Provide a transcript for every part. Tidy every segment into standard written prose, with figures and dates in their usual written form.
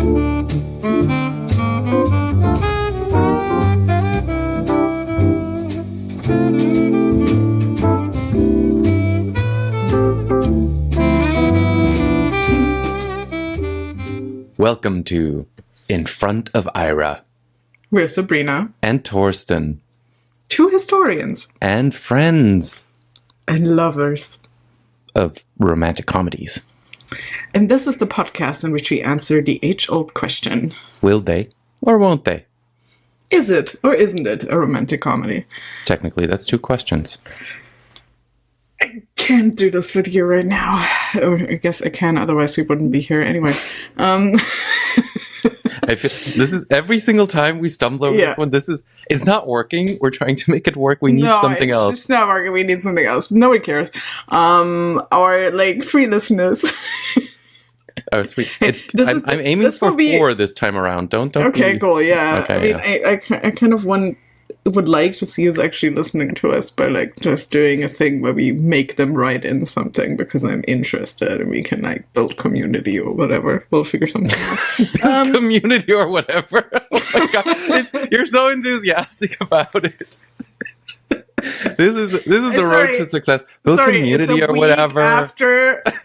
Welcome to In Front of Ira. We're Sabrina. And Torsten. Two historians. And friends. And lovers. Of romantic comedies. And this is the podcast in which we answer the age-old question. Will they or won't they? Is it or isn't it a romantic comedy? Technically, that's two questions. I can't do this with you right now. Or I guess I can, otherwise we wouldn't be here anyway. I feel this is every single time we stumble over this one. It's not working. We're trying to make it work. We need something else. It's not working. We need something else. Nobody cares. Our three listeners. Oh, three. I'm aiming for 4 this time around. Don't. Okay, cool. Yeah. Okay, I kind of would like to see us actually listening to us by just doing a thing where we make them write in something because I'm interested and we can build community or whatever. We'll figure something out. Community or whatever. Oh my god, you're so enthusiastic about it. This is the road to success. Build community or whatever.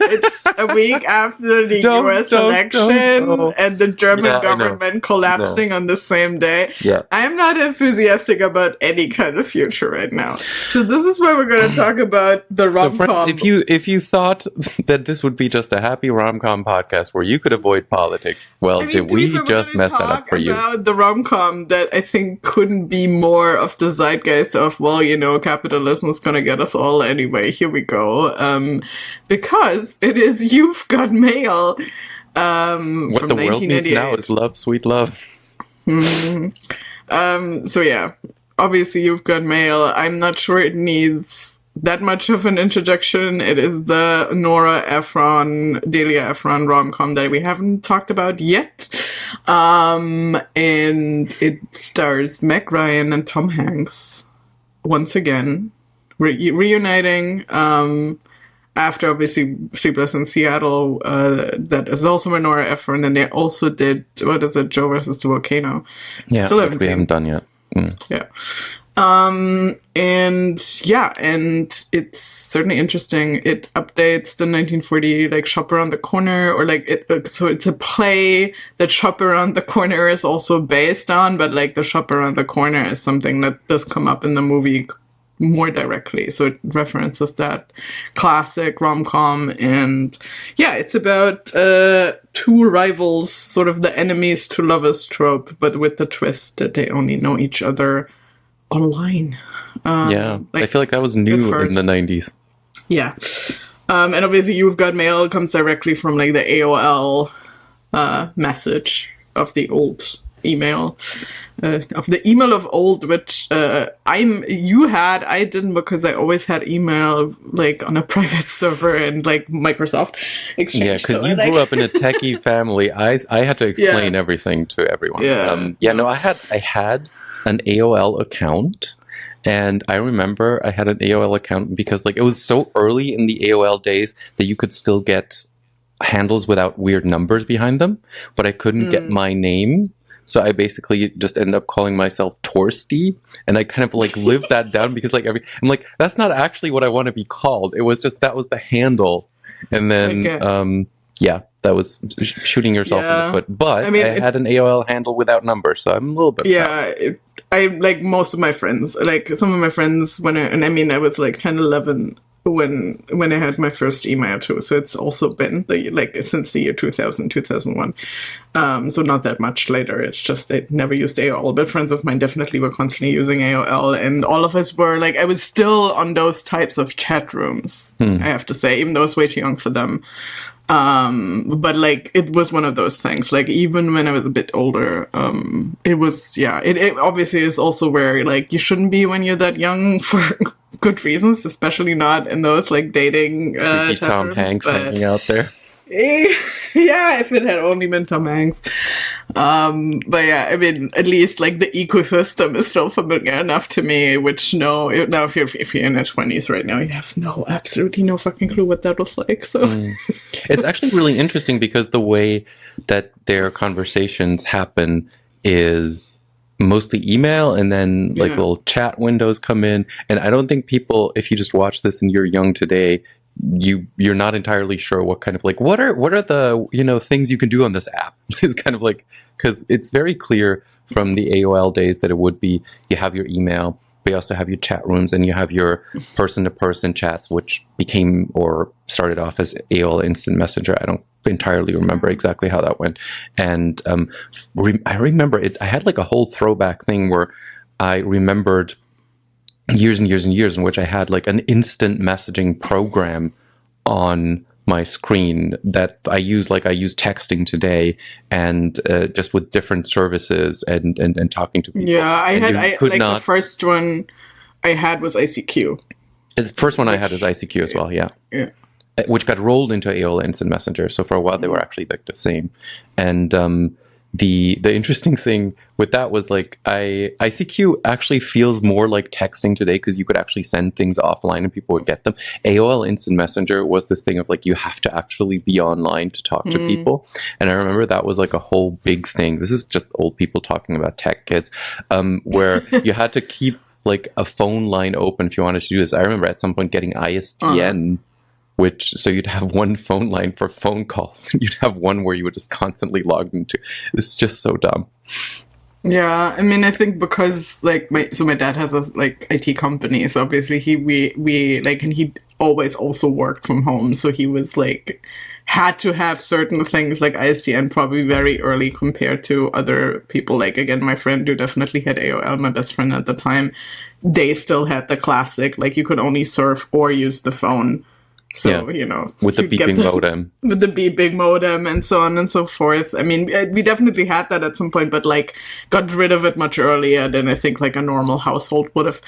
It's a week after the US election and the German government collapsing on the same day. Yeah. I'm not enthusiastic about any kind of future right now. So this is why we're going to talk about the romcom. So friends, if you thought that this would be just a happy romcom podcast where you could avoid politics, well, did we just mess that up for you? About the romcom that I think couldn't be more of the zeitgeist of, capitalism is going to get us all anyway. Here we go. Because it is You've Got Mail. What the world needs now is love, sweet love. So yeah, obviously You've Got Mail. I'm not sure it needs that much of an introduction. It is the Nora Ephron, Delia Ephron romcom that we haven't talked about yet. And it stars Meg Ryan and Tom Hanks. Once again, reuniting after obviously Sleepless in Seattle. That is also with Nora Ephron, and they also did Joe versus the Volcano. Yeah, still which we haven't done yet. Yeah, and it's certainly interesting. It updates the 1940 Shop Around the Corner, or so it's a play that Shop Around the Corner is also based on, but the Shop Around the Corner is something that does come up in the movie more directly. So it references that classic rom-com, and yeah, it's about two rivals, sort of the enemies to lovers trope, but with the twist that they only know each other online. I feel like that was new in the 90s. Yeah. And obviously You've Got Mail comes directly from the AOL message of the old email. Of the email of old, which I didn't, because I always had email on a private server and Microsoft Exchange. Yeah, because you grew up in a techie family. I had to explain everything to everyone. I had an AOL account, and I remember I had an AOL account because it was so early in the AOL days that you could still get handles without weird numbers behind them, but I couldn't get my name. So I basically just ended up calling myself Torsty, and I kind of lived that down because I'm that's not actually what I want to be called. It was just that was the handle, and then that was shooting yourself in the foot. But I had an AOL handle without numbers, so I'm a little bit proud. I most of my friends, some of my friends I was 10, 11 when I had my first email too. So it's also been since the year 2000, 2001. So not that much later. It's just they never used AOL, but friends of mine definitely were constantly using AOL, and all of us were I was still on those types of chat rooms, I have to say, even though I was way too young for them. But it was one of those things, even when I was a bit older, it was, it obviously is also where, you shouldn't be when you're that young for good reasons, especially not in those, dating, Tom Hanks hanging out there. Yeah, if it had only been Tom Hanks. But yeah, I mean, at least like the ecosystem is still familiar enough to me, which now if you're in your 20s right now, you have absolutely no fucking clue what that was like. So it's actually really interesting because the way that their conversations happen is mostly email, and then like little chat windows come in. And I don't think people, if you just watch this and you're young today, you're not entirely sure what kind of like what are the things you can do on this app. It's kind of like, because it's very clear from the AOL days that it would be you have your email, but you also have your chat rooms, and you have your person-to-person chats, which became or started off as AOL Instant Messenger. I don't entirely remember exactly how that went. And I remember it. I had like a whole throwback thing where I remembered years and years and years in which I had like an instant messaging program on my screen that I use texting today, and just with different services and talking to people. Yeah, the first one I had was ICQ. The first one I had was ICQ as well, yeah. Which got rolled into AOL Instant Messenger. So for a while they were actually like the same. And the interesting thing with that was like ICQ actually feels more like texting today, because you could actually send things offline and people would get them. AOL Instant Messenger was this thing of like you have to actually be online to talk to people. And I remember that was like a whole big thing. This is just old people talking about tech, kids, where you had to keep like a phone line open if you wanted to do this. I remember at some point getting ISDN, so you'd have one phone line for phone calls. You'd have one where you were just constantly logged into. It's just so dumb. Yeah, I mean, I think because like my dad has a like IT company, so obviously and he always also worked from home, so he was like had to have certain things like ISDN probably very early compared to other people. Like again, my friend who definitely had AOL, my best friend at the time, they still had the classic like you could only surf or use the phone. So, with the beeping modem. With the beeping modem and so on and so forth. I mean, we definitely had that at some point, but like got rid of it much earlier than I think like a normal household would have.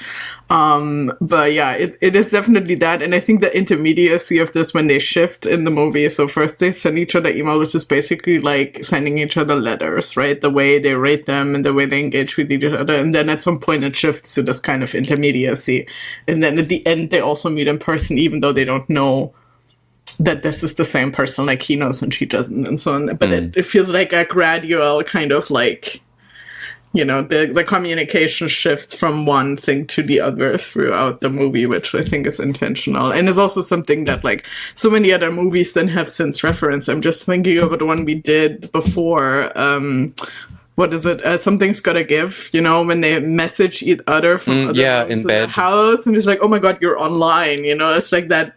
But yeah, it is definitely that. And I think the intermediacy of this when they shift in the movie. So first they send each other email, which is basically like sending each other letters, right? The way they rate them and the way they engage with each other. And then at some point it shifts to this kind of intermediacy. And then at the end, they also meet in person, even though they don't know that this is the same person, like he knows and she doesn't, and so on. But it feels like a gradual kind of like, the communication shifts from one thing to the other throughout the movie, which I think is intentional. And is also something that like so many other movies then have since referenced. I'm just thinking of the one we did before, what is it? Something's Gotta Give, when they message each other from other in bed. The house, and it's like, oh my God, you're online, it's like that.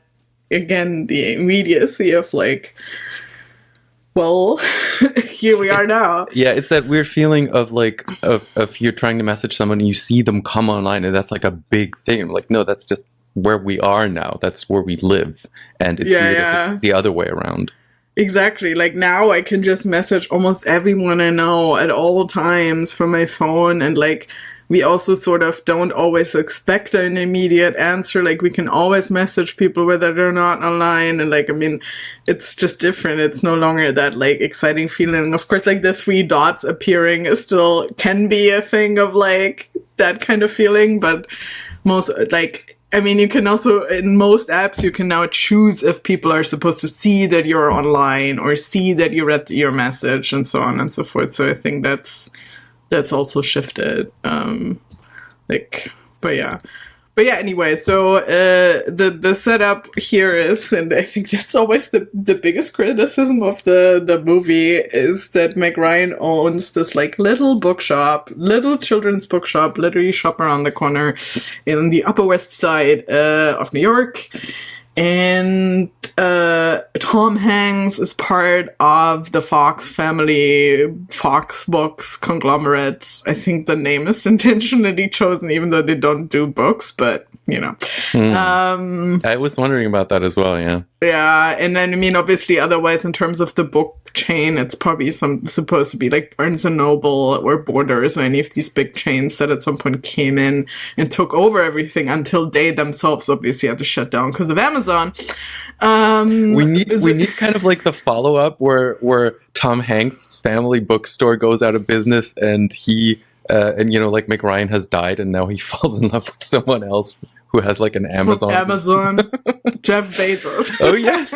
Again, the immediacy of like, well, here we are now. Yeah, it's that weird feeling of like, of you're trying to message someone and you see them come online, and that's like a big thing. Like, no, that's just where we are now. That's where we live. And it's weird if it's the other way around. Exactly. Like now I can just message almost everyone I know at all times from my phone, and like, we also sort of don't always expect an immediate answer. Like we can always message people whether they're not online. And like, I mean, it's just different. It's no longer that like exciting feeling. Of course, like the 3 dots appearing can be a thing of like that kind of feeling. But you can also, in most apps, you can now choose if people are supposed to see that you're online or see that you read your message and so on and so forth. So I think that's also shifted. But yeah, anyway, so the setup here is, and I think that's always the biggest criticism of the movie, is that Meg Ryan owns this like little children's bookshop, literally shop around the corner in the Upper West Side of New York. And Tom Hanks is part of the Fox family, Fox Books conglomerate. I think the name is intentionally chosen, even though they don't do books, but you know. I was wondering about that as well, yeah. Yeah, and then, I mean, obviously, otherwise, in terms of the book chain, it's probably supposed to be like Barnes & Noble or Borders or any of these big chains that at some point came in and took over everything until they themselves obviously had to shut down because of Amazon. We need kind of like the follow-up where Tom Hanks' family bookstore goes out of business and he, like Meg Ryan has died and now he falls in love with someone else who has like an Amazon. Jeff Bezos. Oh yes.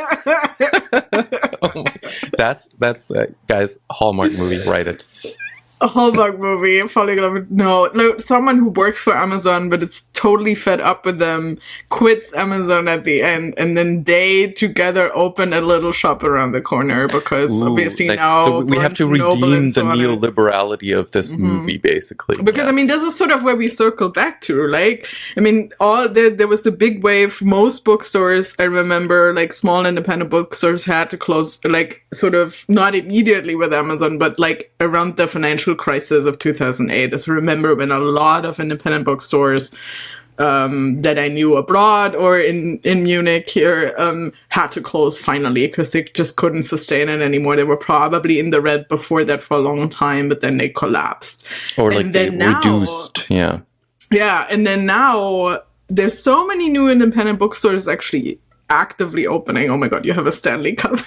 That's guys, Hallmark movie. Write it. A Hallmark movie, falling in love with no, someone who works for Amazon but is totally fed up with them, quits Amazon at the end, and then they together open a little shop around the corner because obviously nice. Now so we have to redeem the neoliberality of this movie, basically. Because I mean, this is sort of where we circle back to. Like, I mean, there was the big wave. Most bookstores, I remember, like small independent bookstores had to close, like sort of not immediately with Amazon, but like around the financial crisis of 2008. I remember when a lot of independent bookstores that I knew abroad or in Munich here had to close finally because they just couldn't sustain it anymore. They were probably in the red before that for a long time, but then they collapsed. Or like they reduced, yeah. Yeah, and then now there's so many new independent bookstores actually actively opening. Oh my god, you have a Stanley Cup.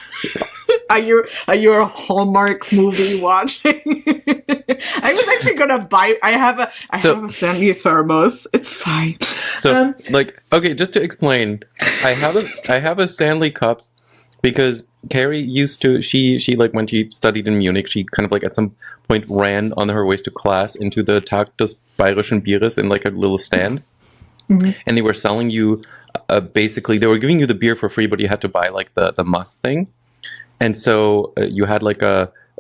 Are you a Hallmark movie watching? I was actually gonna buy. I have a Stanley thermos. It's fine. So, okay, just to explain, I have a Stanley Cup because Carrie used to. She like when she studied in Munich, she kind of like at some point ran on her ways to class into the Tag des Bayerischen Bieres in like a little stand, and they were selling you. Basically, they were giving you the beer for free, but you had to buy like the must thing. And so you had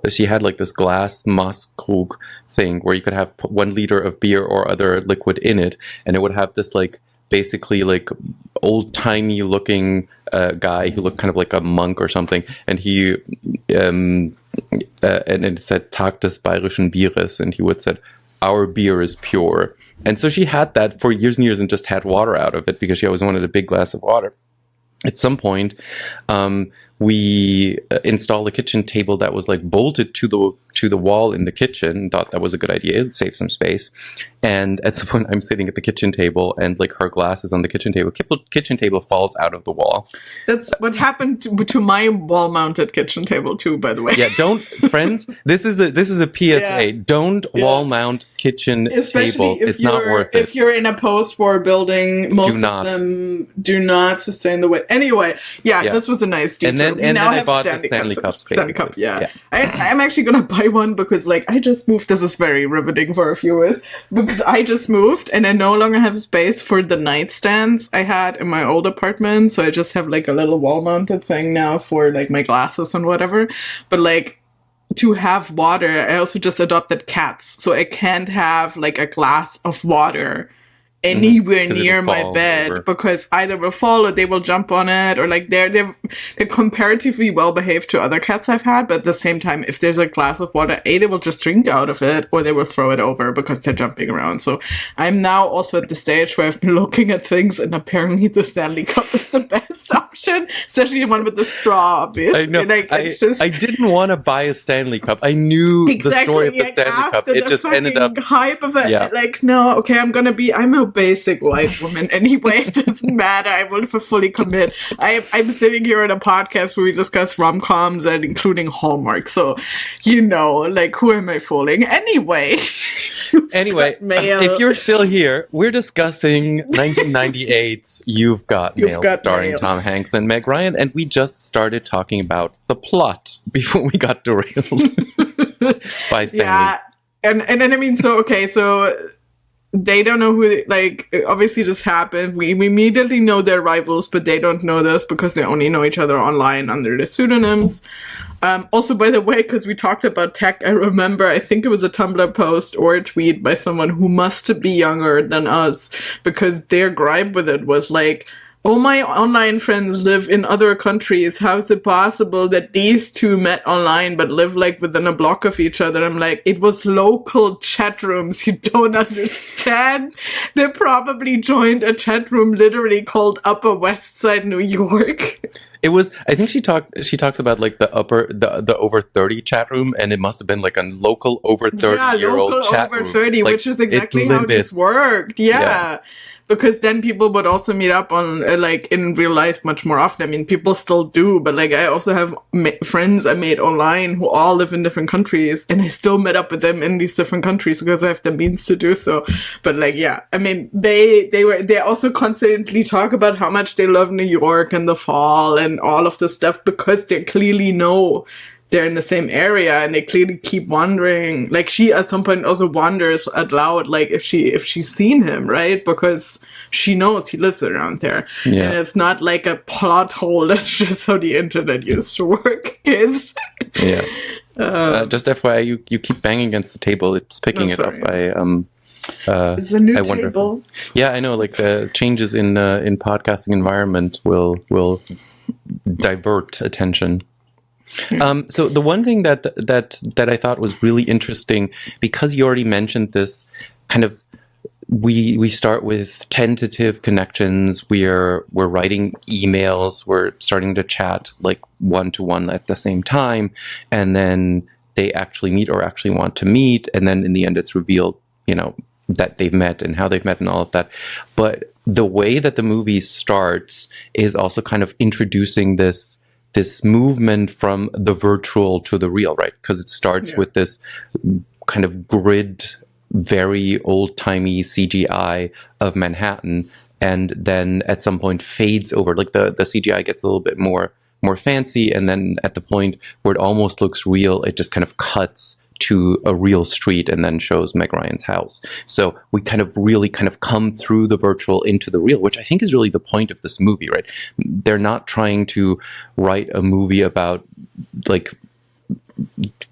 she had like this glass Maßkrug thing where you could have 1 liter of beer or other liquid in it. And it would have this like basically like old timey looking guy who looked kind of like a monk or something. And he, and it said Tag des Bayerischen Bieres. And he would said, our beer is pure. And so she had that for years and years and just had water out of it because she always wanted a big glass of water. At some point, we installed a kitchen table that was like bolted to the wall in the kitchen. Thought that was a good idea. It'd save some space. And at some point, I'm sitting at the kitchen table, and like her glass is on the kitchen table. Kitchen table falls out of the wall. That's what happened to my wall-mounted kitchen table too, by the way. Yeah, don't friends. This is a PSA. Yeah. Don't wall mount kitchen tables. It's not worth it. If you're in a post-war building, most of them do not sustain the weight. Anyway, this was a nice deal. And then I bought a Stanley Cup. Stanley Cup, yeah. I'm actually gonna buy one because like I just moved. This is very riveting for our viewers because I just moved and I no longer have space for the nightstands I had in my old apartment. So I just have like a little wall-mounted thing now for like my glasses and whatever. But like to have water, I also just adopted cats, so I can't have like a glass of water anywhere near my bed over. Because either will fall or they will jump on it, or like they're comparatively well behaved to other cats I've had, but at the same time, if there's a glass of water, they will just drink out of it or they will throw it over because they're jumping around. So I'm now also at the stage where I've been looking at things and apparently the Stanley Cup is the best option, especially the one with the straw, obviously. I know. Like, I didn't want to buy a Stanley Cup. I knew the story of the Stanley Cup. It just ended up hype of it. Yeah. Like, no, okay, I'm a basic white woman anyway. It doesn't matter. I will fully commit. I'm sitting here in a podcast where we discuss romcoms and including Hallmark. So, like, who am I fooling? Anyway, if you're still here, we're discussing 1998's You've Got Mail, starring Tom Hanks and Meg Ryan, and we just started talking about the plot before we got derailed by Stanley. Yeah, and then I mean, so they don't know who, like, obviously this happened. We immediately know they're rivals, but they don't know this because they only know each other online under their pseudonyms. Also, by the way, because we talked about tech, I remember, I think it was a Tumblr post or a tweet by someone who must be younger than us, because their gripe with it was like, all my online friends live in other countries. How is it possible that these two met online but live like within a block of each other? I'm like, it was local chat rooms. You don't understand. They probably joined a chat room literally called Upper West Side, New York. It was, I think she talks about like the over 30 chat room, and it must have been like a local over 30-year-old chat room. Over 30, like, which is exactly how this worked. Yeah. Because then people would also meet up on like in real life much more often. I mean, people still do, but like I also have friends I made online who all live in different countries, and I still met up with them in these different countries because I have the means to do so. But like, yeah, I mean, they also constantly talk about how much they love New York and the fall and all of this stuff because they clearly know they're in the same area, and they clearly keep wondering. Like, she at some point also wonders out loud, like if she's seen him, right? Because she knows he lives around there, and it's not like a plot hole. That's just how the internet used to work, kids. Yeah. Just FYI, you keep banging against the table. It's picking it up. It's a new table. Yeah, I know. Like the changes in podcasting environment will divert attention. So the one thing that I thought was really interesting, because you already mentioned this, kind of we start with tentative connections. We're writing emails. We're starting to chat like one-to-one at the same time, and then they actually meet or actually want to meet, and then in the end it's revealed, that they've met and how they've met and all of that. But the way that the movie starts is also kind of introducing this movement from the virtual to the real, right? Because it starts with this kind of grid, very old-timey CGI of Manhattan, and then at some point fades over. Like the CGI gets a little bit more fancy, and then at the point where it almost looks real, it just kind of cuts to a real street and then shows Meg Ryan's house. So we kind of really come through the virtual into the real, which I think is really the point of this movie, right? They're not trying to write a movie about like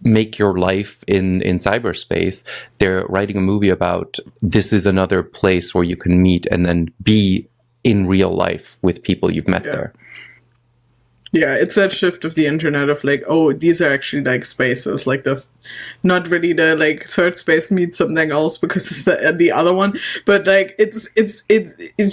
make your life in cyberspace. They're writing a movie about this is another place where you can meet and then be in real life with people you've met there. Yeah, it's that shift of the internet of like, oh, these are actually like spaces. Like that's not really the like third space meets something else because it's the other one. But like it's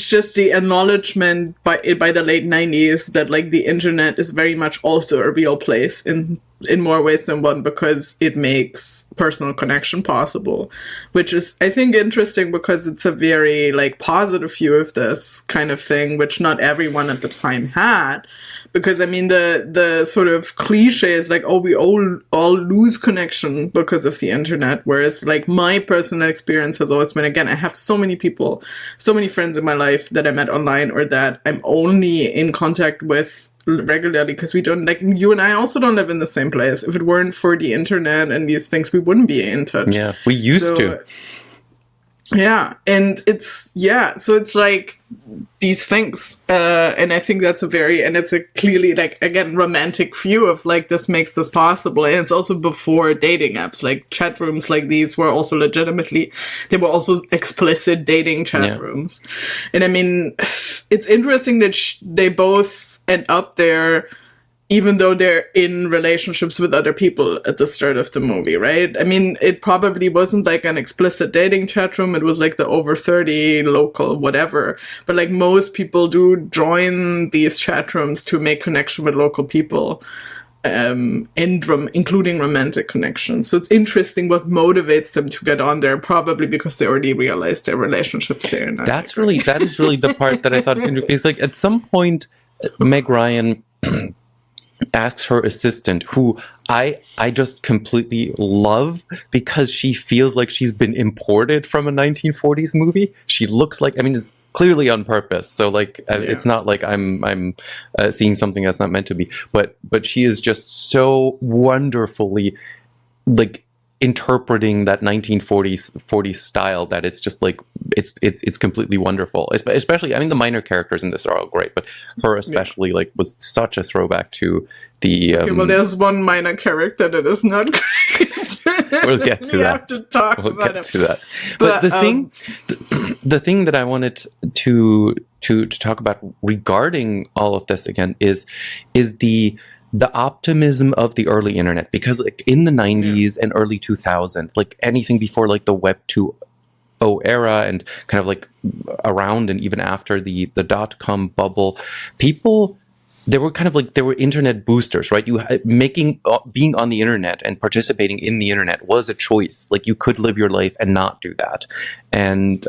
just the acknowledgement by the late 90s that like the internet is very much also a real place in more ways than one, because it makes personal connection possible, which is, I think, interesting because it's a very like positive view of this kind of thing, which not everyone at the time had. Because I mean, the sort of cliche is like, oh, we all lose connection because of the internet. Whereas like my personal experience has always been, again, I have so many people, so many friends in my life that I met online or that I'm only in contact with regularly, because we don't, like, you and I also don't live in the same place. If it weren't for the internet and these things, we wouldn't be in touch. Yeah, we used to. Yeah, and so it's like these things, and I think that's it's a clearly, like, again, romantic view of, like, this makes this possible, and it's also before dating apps, like, chat rooms like these were also they were also explicit dating chat rooms, and I mean, it's interesting that they both end up there, even though they're in relationships with other people at the start of the movie, right? I mean, it probably wasn't like an explicit dating chat room. It was like the over 30 local whatever. But like most people do join these chat rooms to make connection with local people, including romantic connections. So it's interesting what motivates them to get on there, probably because they already realized their relationships there. That is really the part that I thought was interesting. Because like at some point, Meg Ryan asks her assistant, who I just completely love, because she feels like she's been imported from a 1940s movie. She looks like, I mean, it's clearly on purpose. So like, it's not like I'm seeing something that's not meant to be. But she is just so wonderfully like interpreting that 1940s style that it's just like it's completely wonderful. Especially, I mean, the minor characters in this are all great, but her especially like was such a throwback to the well, there's one minor character that is not great. We'll get to we that. have to talk we'll about get him. to that. But the thing that I wanted to talk about regarding all of this again is the optimism of the early internet, because like in the 90s and early 2000s, like anything before like the Web 2.0 era and kind of like around and even after the dot-com bubble, they were internet boosters, right? Being on the internet and participating in the internet was a choice. Like you could live your life and not do that. And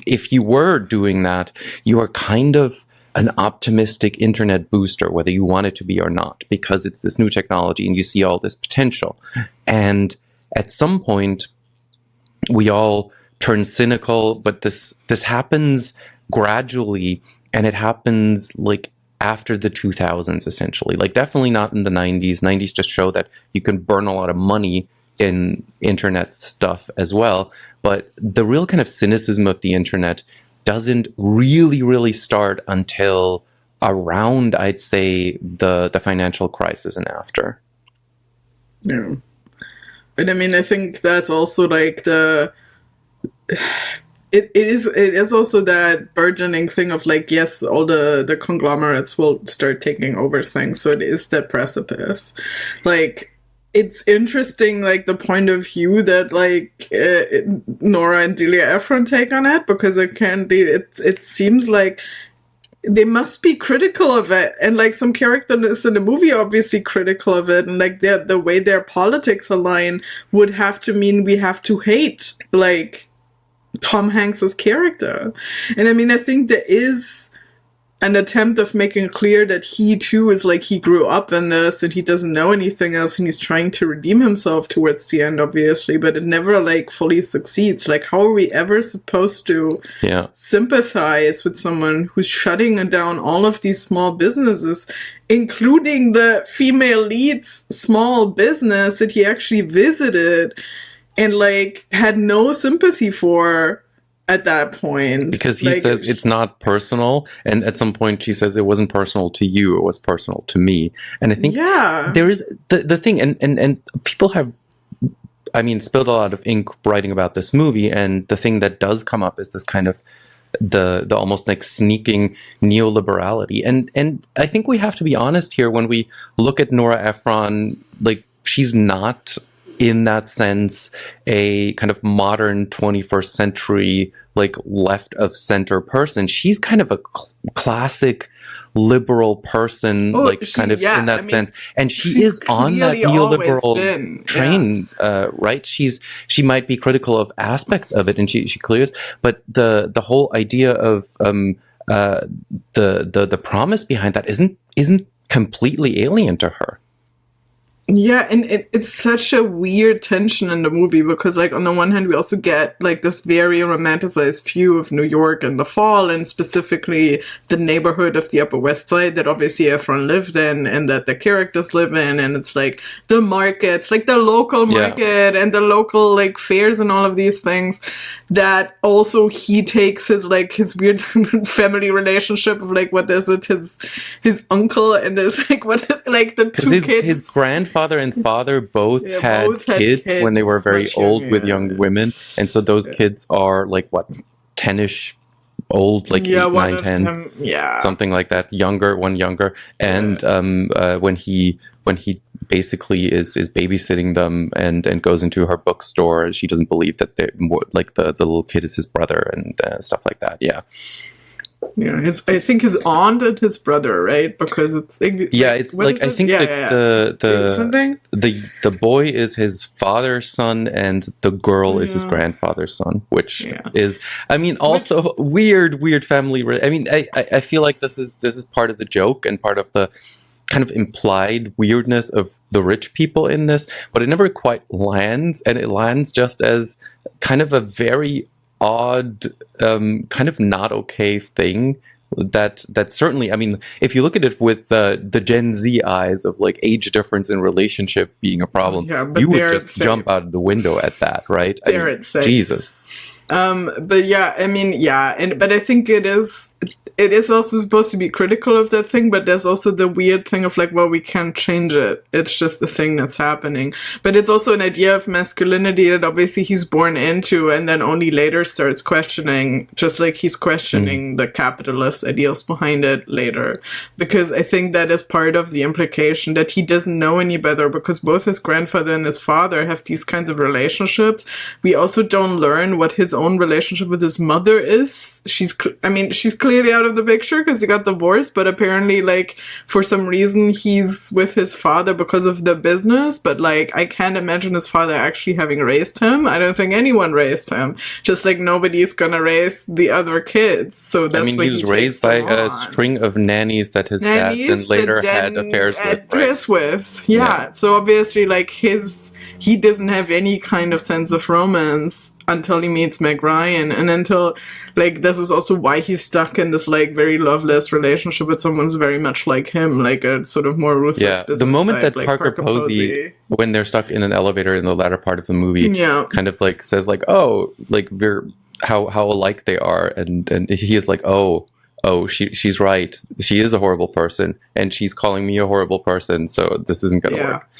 if you were doing that, you are kind of an optimistic internet booster, whether you want it to be or not, because it's this new technology and you see all this potential. And at some point, we all turn cynical, but this happens gradually, and it happens like after the 2000s, essentially. Like definitely not in the 90s. 90s just show that you can burn a lot of money in internet stuff as well. But the real kind of cynicism of the internet doesn't really start until around, I'd say, the financial crisis and after. Yeah. And I mean, I think that's also like it is also that burgeoning thing of like, yes, all the conglomerates will start taking over things. So it is that precipice. Like, it's interesting, like, the point of view that, like, Nora and Delia Ephron take on it, because it seems like they must be critical of it. And, like, some characters in the movie are obviously critical of it. And, like, the way their politics align would have to mean we have to hate, like, Tom Hanks's character. And, I mean, I think there is an attempt of making clear that he too is like, he grew up in this and he doesn't know anything else, and he's trying to redeem himself towards the end, obviously, but it never like fully succeeds. Like, how are we ever supposed to sympathize with someone who's shutting down all of these small businesses, including the female lead's small business that he actually visited and like had no sympathy for at that point? Because he says it's not personal, and at some point she says it wasn't personal to you, it was personal to me. And I think there is the thing, and people have, I mean, spilled a lot of ink writing about this movie, and the thing that does come up is this kind of the almost like sneaking neoliberality. And I think we have to be honest here when we look at Nora Ephron. Like, she's not in that sense a kind of modern 21st century like left of center person. She's kind of a classic liberal person, in that sense, and she is on that neoliberal train, right? She might be critical of aspects of it, and she clearly is, but the whole idea of the promise behind that isn't completely alien to her. Yeah, and it's such a weird tension in the movie, because, like, on the one hand, we also get, like, this very romanticized view of New York in the fall, and specifically the neighborhood of the Upper West Side that obviously Ephron lived in and that the characters live in, and it's, like, the markets, like, the local market and the local, like, fairs and all of these things that also he takes his weird family relationship of, like, what is it, his uncle and his, like, what is, like, the two kids. His grandfather and father both had kids when they were very old with young women, and so those kids are like what, 10ish old, like 8, 9, 10, something like that, one younger, and when he basically is babysitting them and goes into her bookstore, she doesn't believe that the little kid is his brother and stuff like that. I think his aunt and his brother, right? Because it's I think the boy is his father's son and the girl is his grandfather's son, which is, I mean, also weird family. I mean, I feel like this is part of the joke and part of the kind of implied weirdness of the rich people in this, but it never quite lands, and it lands just as kind of a very odd, kind of not okay thing that certainly, I mean, if you look at it with the Gen Z eyes of like age difference in relationship being a problem, you would just jump out of the window at that, right? Jesus. But I think it is, it is also supposed to be critical of that thing, but there's also the weird thing of like, well, we can't change it. It's just the thing that's happening. But it's also an idea of masculinity that obviously he's born into and then only later starts questioning, just like he's questioning the capitalist ideals behind it later. Because I think that is part of the implication that he doesn't know any better, because both his grandfather and his father have these kinds of relationships. We also don't learn what his own relationship with his mother is. She's clearly out of the picture because he got divorced, but apparently, like, for some reason he's with his father because of the business. But like, I can't imagine his father actually having raised him. I don't think anyone raised him. Just like nobody's gonna raise the other kids. So that's he was raised by a string of nannies that his dad then later had affairs with. Yeah. So obviously, like, he doesn't have any kind of sense of romance until he meets Meg Ryan, and until, like, this is also why he's stuck in this, like, very loveless relationship with someone who's very much like him, like a sort of more ruthless business the moment type, that like Parker Posey, when they're stuck in an elevator in the latter part of the movie, kind of like says like, oh, like, we're how alike they are, and he is like, oh, she's right, she is a horrible person, and she's calling me a horrible person, so this isn't gonna work.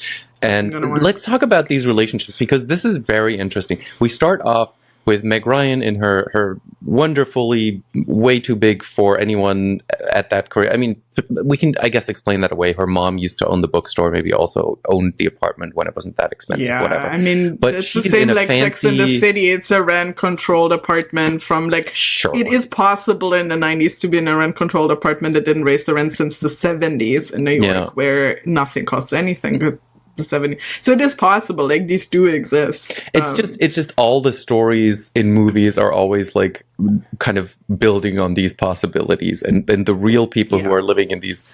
And let's talk about these relationships, because this is very interesting. We start off with Meg Ryan in her wonderfully way too big for anyone at that career. I mean, we can, I guess, explain that away. Her mom used to own the bookstore, maybe also owned the apartment when it wasn't that expensive, whatever. I mean, but it's the same like Sex in the City. It's a rent-controlled apartment from like... Sure. It is possible in the 90s to be in a rent-controlled apartment that didn't raise the rent since the 70s in New York, where nothing costs anything, because the 70s. So it is possible, like, these do exist. It's just all the stories in movies are always like kind of building on these possibilities, and the real people who are living in these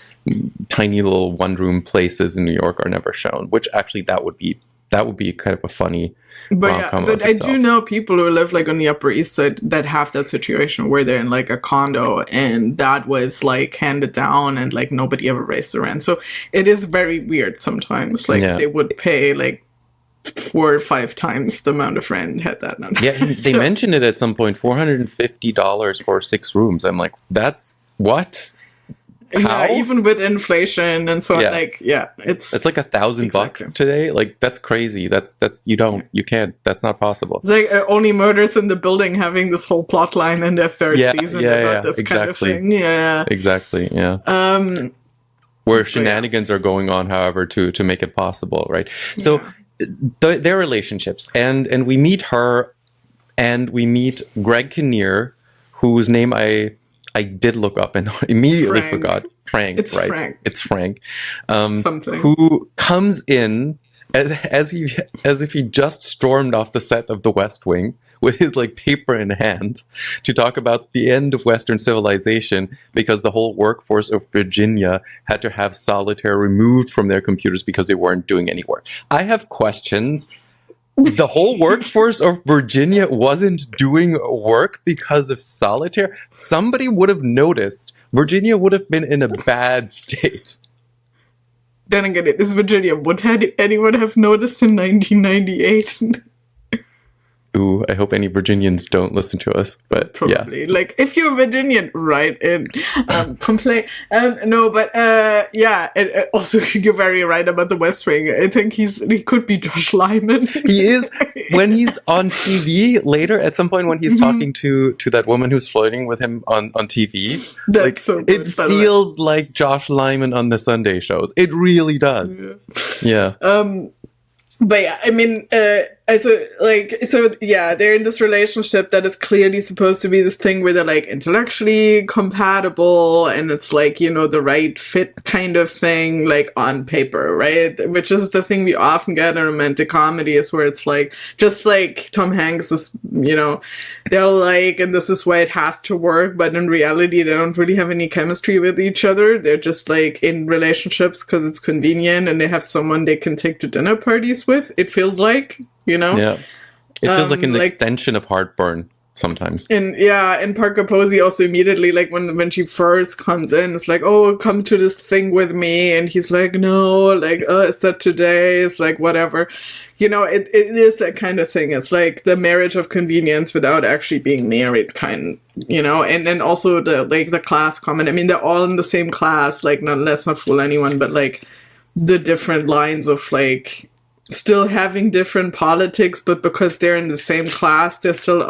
tiny little one-room places in New York are never shown, which actually that would be kind of a funny romcom. But I do know people who live like on the Upper East Side that have that situation where they're in like a condo, and that was like handed down, and like nobody ever raised the rent. So it is very weird sometimes. Like they would pay like 4 or 5 times the amount of rent had that not. Yeah, they mentioned it at some point, $450 for 6 rooms. I'm like, that's what? How? Yeah, even with inflation and so on, like, it's like $1,000 today. Like, that's crazy. You can't. That's not possible. It's like Only Murders in the Building having this whole plot line in their 3rd season about this kind of thing. Yeah, exactly. Yeah. Where shenanigans are going on, however, to make it possible, right? So their relationships, and we meet her, and we meet Greg Kinnear, whose name I did look up and immediately forgot. Frank, it's right? Frank. It's Frank. Something. Who comes in as if he just stormed off the set of The West Wing with his like paper in hand to talk about the end of Western civilization, because the whole workforce of Virginia had to have solitaire removed from their computers because they weren't doing any work. I have questions. The whole workforce of Virginia wasn't doing work because of solitaire. Somebody would have noticed. Virginia would have been in a bad state. Then again, it is Virginia. Would anyone have noticed in 1998? Ooh, I hope any Virginians don't listen to us, but probably. Like, if you're Virginian, write in, complain. No, but also you're very right about the West Wing. I think he could be Josh Lyman. He is. When he's on TV later, at some point when he's talking to that woman who's flirting with him on TV, that's like, so good, it feels like Josh Lyman on the Sunday shows. It really does. Yeah. But yeah, I mean, they're in this relationship that is clearly supposed to be this thing where they're like intellectually compatible, and it's like, you know, the right fit kind of thing, like on paper, right? Which is the thing we often get in romantic comedies, where it's like, just like Tom Hanks is, you know, they're like, and this is why it has to work, but in reality, they don't really have any chemistry with each other. They're just like in relationships because it's convenient, and they have someone they can take to dinner parties with. It feels like, you know? Yeah. It feels like an extension of Heartburn sometimes. And Parker Posey also immediately, like when she first comes in, it's like, oh, come to this thing with me, and he's like, no, like, is that today? It's like, whatever. It is that kind of thing. It's like the marriage of convenience without actually being married kind, and then also the class comment. I mean, they're all in the same class, like, let's not fool anyone, but like the different lines of like still having different politics, but because they're in the same class, they're still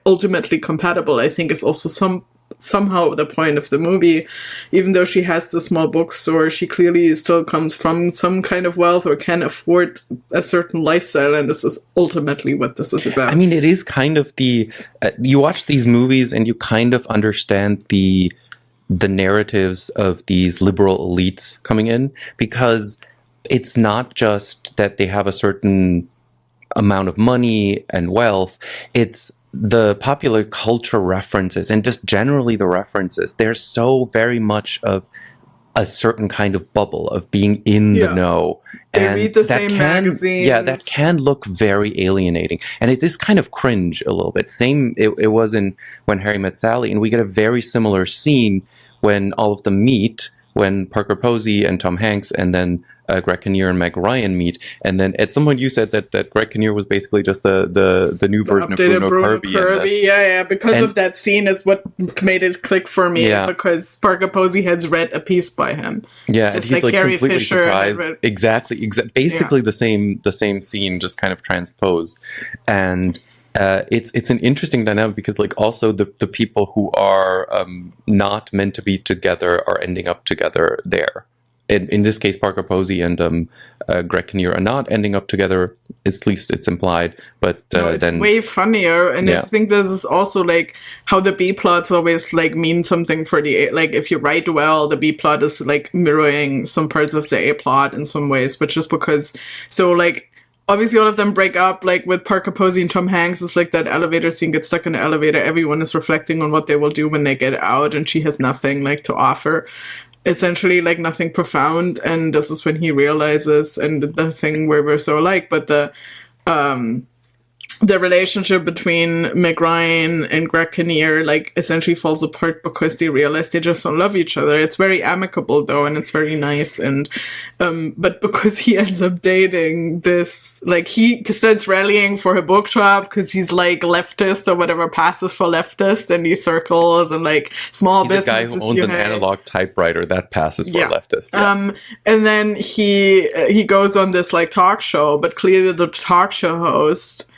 ultimately compatible. I think is also somehow the point of the movie. Even though she has the small bookstore, she clearly still comes from some kind of wealth or can afford a certain lifestyle, and this is ultimately what this is about. I mean, it is kind of you watch these movies and you kind of understand the narratives of these liberal elites coming in, because it's not just that they have a certain amount of money and wealth. It's the popular culture references and just generally the references. They're so very much of a certain kind of bubble of being in the know. They read the same magazines. Yeah, that can look very alienating. And it is kind of cringe a little bit. Same, it was in When Harry Met Sally, and we get a very similar scene when all of them meet, when Parker Posey and Tom Hanks and then Greg Kinnear and Meg Ryan meet, and then at some point you said that Greg Kinnear was basically just the new version of Bruno Kirby. Yeah, because of that scene is what made it click for me, because Parker Posey has read a piece by him. Yeah, and he's like Carrie completely Fisher surprised. Exactly, basically the same scene, just kind of transposed, and it's an interesting dynamic because like also the people who are not meant to be together are ending up together there. In this case, Parker Posey and Greg Kinnear are not ending up together. At least it's implied. But it's then way funnier, and I think this is also like how the B plots always like mean something for the A. Like if you write well, the B plot is like mirroring some parts of the A plot in some ways, which is because like. Obviously, all of them break up, like with Parker Posey and Tom Hanks. It's like that elevator scene, gets stuck in the elevator. Everyone is reflecting on what they will do when they get out, and she has nothing like to offer. Essentially, like nothing profound. And this is when he realizes, and the thing where we're so alike, but the relationship between Meg Ryan and Greg Kinnear like essentially falls apart because they realize they just don't love each other. It's very amicable though, and it's very nice. And but because he ends up dating this, like he starts rallying for a book club because he's like leftist or whatever, passes for leftist in these circles, and like small businesses. He's a guy who owns an analog typewriter that passes for leftist. Yeah. And then he goes on this like talk show, but clearly the talk show host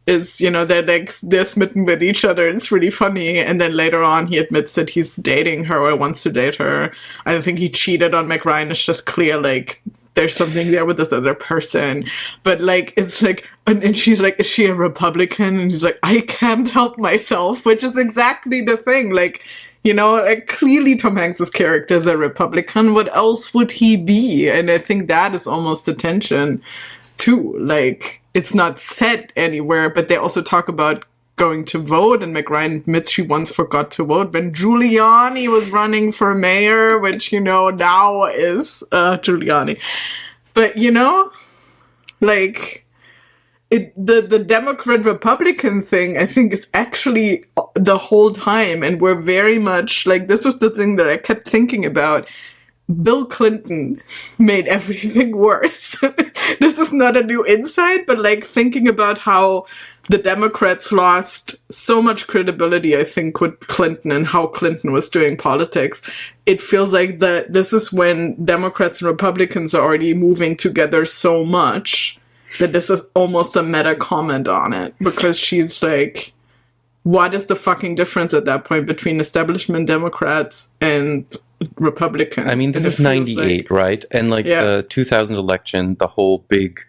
is, they're smitten with each other. It's really funny. And then later on, he admits that he's dating her or wants to date her. I don't think he cheated on Meg Ryan. It's just clear, like, there's something there with this other person. But, like, it's like, and she's like, is she a Republican? And he's like, I can't help myself, which is exactly the thing. Like, like clearly Tom Hanks' character is a Republican. What else would he be? And I think that is almost the tension, too. Like, it's not said anywhere, but they also talk about going to vote, and Meg Ryan admits she once forgot to vote when Giuliani was running for mayor, which, now is Giuliani. But, like, the Democrat-Republican thing, I think, is actually the whole time, and we're very much, like, this was the thing that I kept thinking about. Bill Clinton made everything worse. This is not a new insight, but like thinking about how the Democrats lost so much credibility, I think, with Clinton and how Clinton was doing politics. It feels like this is when Democrats and Republicans are already moving together so much that this is almost a meta comment on it, because she's like, what is the fucking difference at that point between establishment Democrats and Republicans? I mean, this is 98, right? And like the 2000 election, the whole big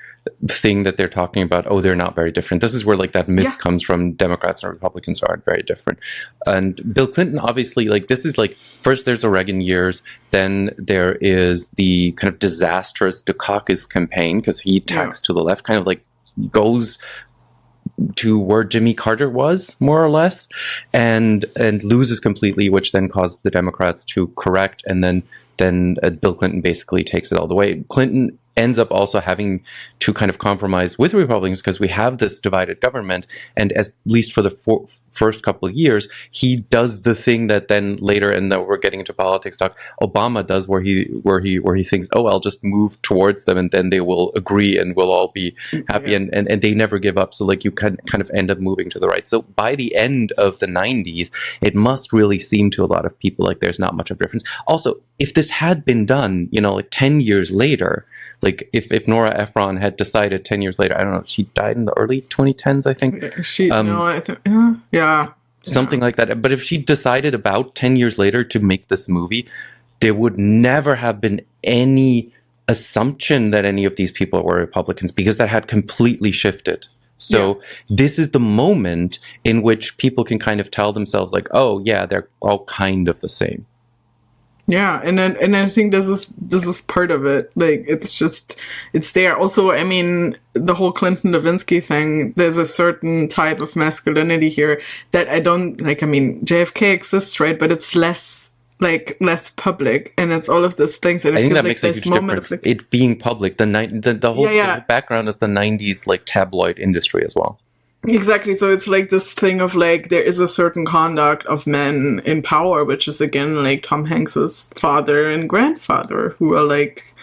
thing that they're talking about, oh, they're not very different. This is where like that myth comes from. Democrats and Republicans aren't very different. And Bill Clinton, obviously, like this is like, first there's the Reagan years, then there is the kind of disastrous Dukakis campaign, because he tacks to the left, kind of like goes to where Jimmy Carter was, more or less, and loses completely, which then caused the Democrats to correct, and then Bill Clinton basically takes it all the way. Clinton ends up also having to kind of compromise with Republicans because we have this divided government. And at least for the first couple of years, he does the thing that then later, and now we're getting into politics talk, Obama does, where he thinks, oh, I'll just move towards them and then they will agree and we'll all be happy. Yeah. And they never give up. So like you kind of end up moving to the right. So by the end of the 90s, it must really seem to a lot of people like there's not much of a difference. Also, if this had been done, like 10 years later, like if Nora Ephron had decided 10 years later, I don't know, she died in the early 2010s, I think. I think, yeah. Something like that. But if she decided about 10 years later to make this movie, there would never have been any assumption that any of these people were Republicans because that had completely shifted. So this is the moment in which people can kind of tell themselves like, oh yeah, they're all kind of the same. Yeah, and I think this is part of it. Like it's there. Also, I mean, the whole Clinton Lewinsky thing, there's a certain type of masculinity here that I don't like. I mean, JFK exists, right? But it's less public, and it's all of these things. And I think that makes a huge difference. It being public, the whole background is the 90s like tabloid industry as well. Exactly. So it's like this thing of like there is a certain conduct of men in power, which is again like Tom Hanks's father and grandfather, who are like,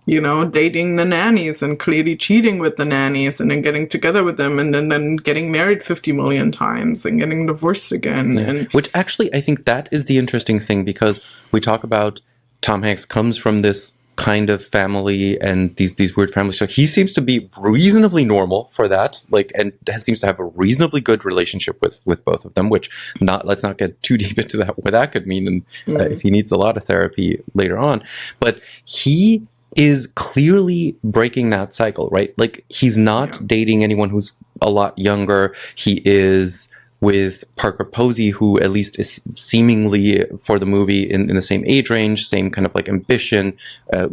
dating the nannies and clearly cheating with the nannies and then getting together with them and then getting married 50 million times and getting divorced again. Yeah. And which actually I think that is the interesting thing, because we talk about Tom Hanks comes from this kind of family and these weird families. So he seems to be reasonably normal for that, and seems to have a reasonably good relationship with both of them, which let's not get too deep into that, what that could mean, and if he needs a lot of therapy later on. But he is clearly breaking that cycle, right? Like he's not dating anyone who's a lot younger. He is with Parker Posey, who at least is seemingly for the movie in the same age range, same kind of like ambition,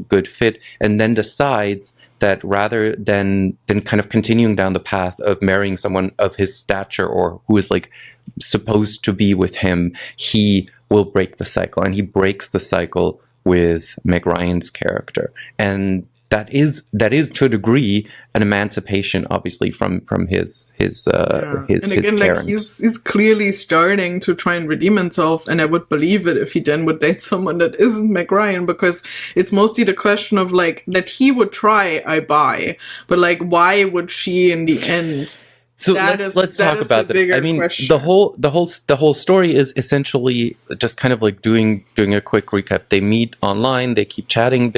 good fit, and then decides that rather than kind of continuing down the path of marrying someone of his stature or who is like supposed to be with him, he will break the cycle. And he breaks the cycle with Meg Ryan's character. And that is to a degree an emancipation, obviously, from his and again, parents. Like he's clearly starting to try and redeem himself, and I would believe it if he then would date someone that isn't Meg Ryan, because it's mostly the question of like that he would try, I buy, but like why would she in the end? So let's talk about this. I mean, question. the whole story is essentially just kind of like doing a quick recap. They meet online, they keep chatting.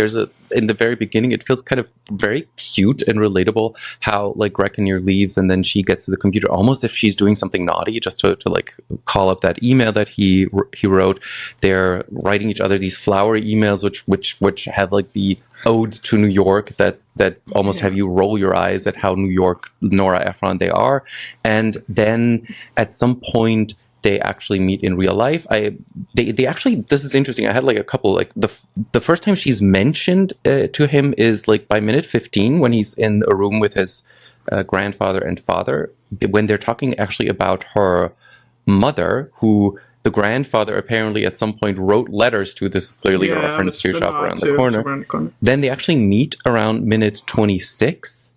In the very beginning, it feels kind of very cute and relatable how like Reckoner leaves and then she gets to the computer almost if she's doing something naughty just to like call up that email that he wrote. They're writing each other these flowery emails which have like the odes to New York that almost have you roll your eyes at how New York Nora Ephron they are. And then at some point they actually meet in real life. They actually, this is interesting. I had like a couple, like the first time she's mentioned to him is like by minute 15 when he's in a room with his grandfather and father, when they're talking actually about her mother, who the grandfather apparently at some point wrote letters to. This is clearly a reference to Shop Around the Corner. Then they actually meet around minute 26,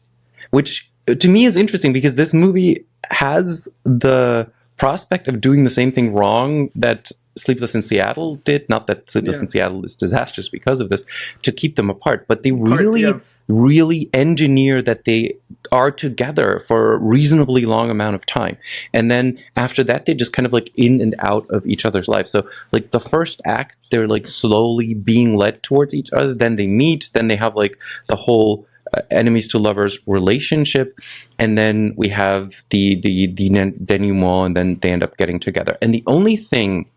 which to me is interesting because this movie has the prospect of doing the same thing wrong that Sleepless in Seattle did. Not that Sleepless in Seattle is disastrous because of this, to keep them apart. But they really engineer that they are together for a reasonably long amount of time. And then after that, they just kind of like in and out of each other's lives. So like the first act, they're like slowly being led towards each other. Then they meet. Then they have like the whole enemies to lovers relationship, and then we have the denouement, and then they end up getting together. And the only thing,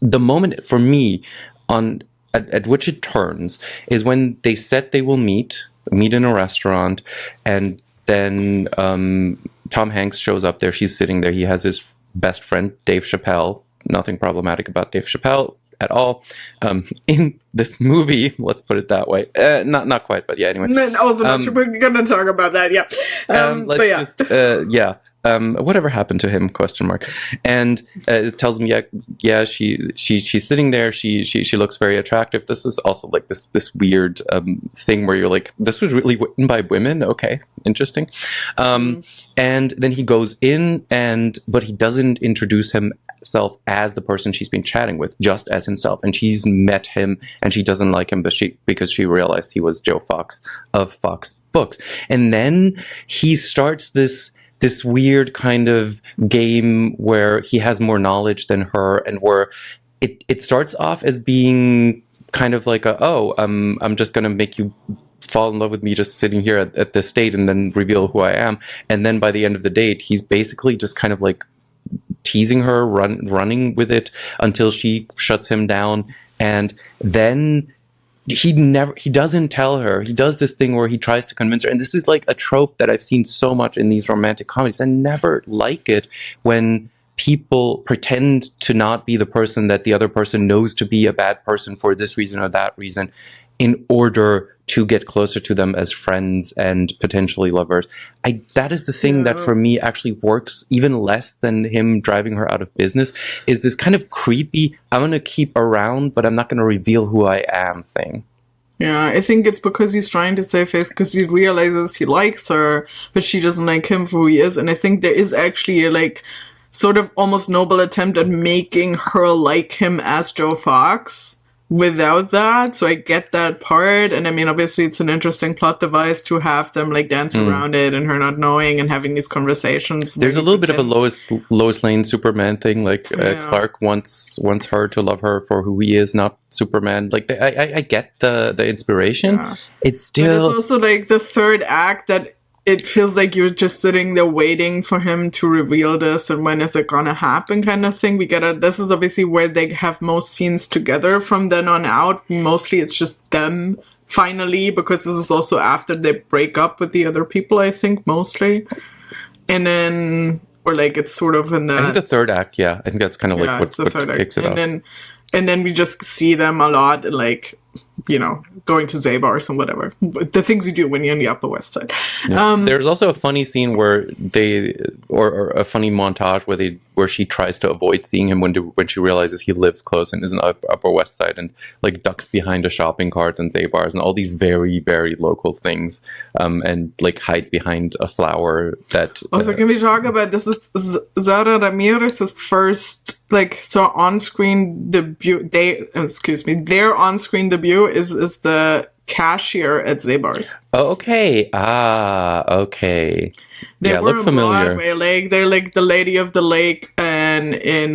the moment for me at which it turns is when they said they will meet in a restaurant, and then Tom Hanks shows up there. She's sitting there. He has his best friend Dave Chappelle. Nothing problematic about Dave Chappelle at all. In this movie, let's put it that way. Not quite, but yeah, anyway. And also, we're going to talk about that, yeah. whatever happened to him? Question mark. And it tells him, she's sitting there. She looks very attractive. This is also like this weird thing where you're like, this was really written by women. Okay, interesting. And then he goes in, but he doesn't introduce himself as the person she's been chatting with, just as himself. And she's met him, and she doesn't like him, because she realized he was Joe Fox of Fox Books. And then he starts this weird kind of game where he has more knowledge than her, and where it starts off as being kind of like I'm just going to make you fall in love with me just sitting here at this date, and then reveal who I am. And then by the end of the date, he's basically just kind of like teasing her, running with it until she shuts him down. And then he doesn't tell her. He does this thing where he tries to convince her. And this is like a trope that I've seen so much in these romantic comedies. I never like it when people pretend to not be the person that the other person knows to be a bad person for this reason or that reason, in order to get closer to them as friends and potentially lovers. That is the thing that for me actually works even less than him driving her out of business, is this kind of creepy, I'm going to keep around, but I'm not going to reveal who I am thing. Yeah, I think it's because he's trying to save face, because he realizes he likes her, but she doesn't like him for who he is. And I think there is actually a like sort of almost noble attempt at making her like him as Joe Fox without that. So I get that part. And I mean, obviously it's an interesting plot device to have them like dance around it and her not knowing and having these conversations. There's a little bit of a Lois Lane Superman thing. Like Clark wants her to love her for who he is, not Superman. Like I get the inspiration. Yeah. It's still... But it's also like the third act that it feels like you're just sitting there waiting for him to reveal this, and when is it gonna happen kind of thing. This is obviously where they have most scenes together from then on out. Mostly it's just them finally, because this is also after they break up with the other people, I think, mostly. And then, or like it's sort of in the... I think the third act, I think that's kind of like what kicks it off. And then we just see them a lot, like, you know, going to Zabar's and whatever. The things you do when you're on the Upper West Side. Yeah. There's also a funny scene where or a funny montage where she tries to avoid seeing him when she realizes he lives close and is in the Upper West Side, and like ducks behind a shopping cart and Zabar's and all these very, very local things, and like hides behind a flower that... Also, can we talk about, this is Zara Ramirez's first... on-screen debut, their on-screen debut is the cashier at Zabar's. Oh, okay. Okay. They were look familiar. Broadway, they're like the Lady of the Lake and in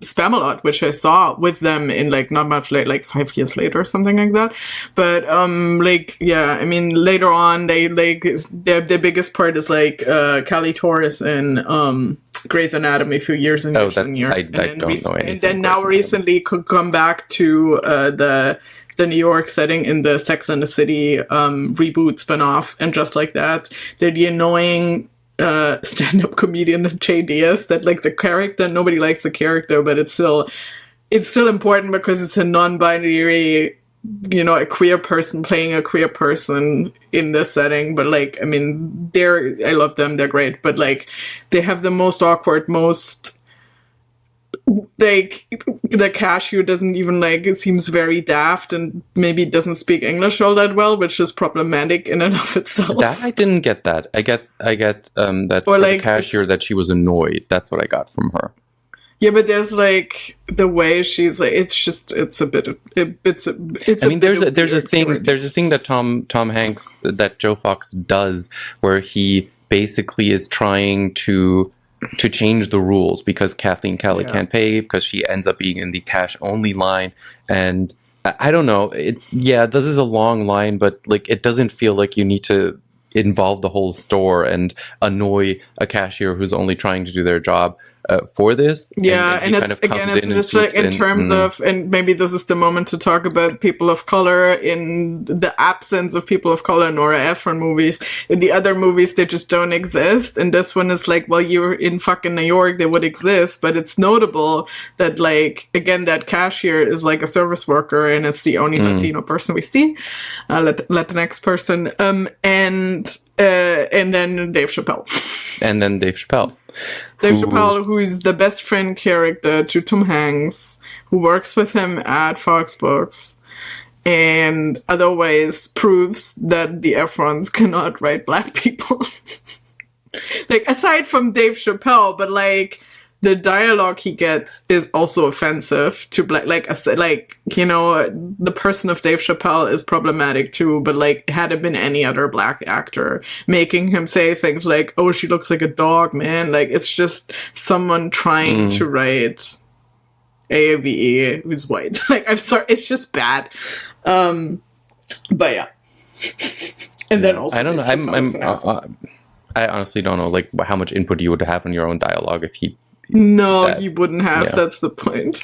Spamalot, which I saw with them in like not much late, like 5 years later or something like that. But I mean later on their biggest part is like Callie Torres and Grey's Anatomy a few years and years and years. I don't know anything. And then now recently could come back to the New York setting in the Sex and the City reboot spinoff, and just like that, they're the annoying stand-up comedian Jay Diaz that like the character, nobody likes the character, but it's still important because it's a non-binary, you know, a queer person playing a queer person in this setting. But like, I mean, I love them, they're great, but like they have the most awkward, like the cashier doesn't even like, it seems very daft and maybe doesn't speak English all that well, which is problematic in and of itself. That I didn't get that. I get that for like, the cashier that she was annoyed. That's what I got from her. Yeah, but there's like the way she's like, it's a bit. I mean, there's a thing that Tom Hanks, that Joe Fox does, where he basically is trying to change the rules because Kathleen Kelly can't pay, because she ends up being in the cash only line. And I don't know, this is a long line, but like it doesn't feel like you need to involve the whole store and annoy a cashier who's only trying to do their job for this. And it's just like in terms of, and maybe this is the moment to talk about people of color in the absence of people of color in Nora Ephron movies. In the other movies, they just don't exist. And this one is like, well, you're in fucking New York, they would exist. But it's notable that like, again, that cashier is like a service worker and it's the only Latino person we see. Latinx person. And then Dave Chappelle. And then Dave Chappelle. Dave Chappelle, who is the best friend character to Tom Hanks, who works with him at Fox Books, and otherwise proves that the Ephrons cannot write black people. Like, aside from Dave Chappelle, but like, the dialogue he gets is also offensive to black. Like, you know, the person of Dave Chappelle is problematic too. But like, had it been any other black actor making him say things like, "Oh, she looks like a dog, man," like, it's just someone trying to write AAVE who's white. Like, I'm sorry, it's just bad. But yeah. And then also, I don't know. I honestly don't know, like, how much input you would have in your own dialogue if he. No, he wouldn't have. Yeah. That's the point.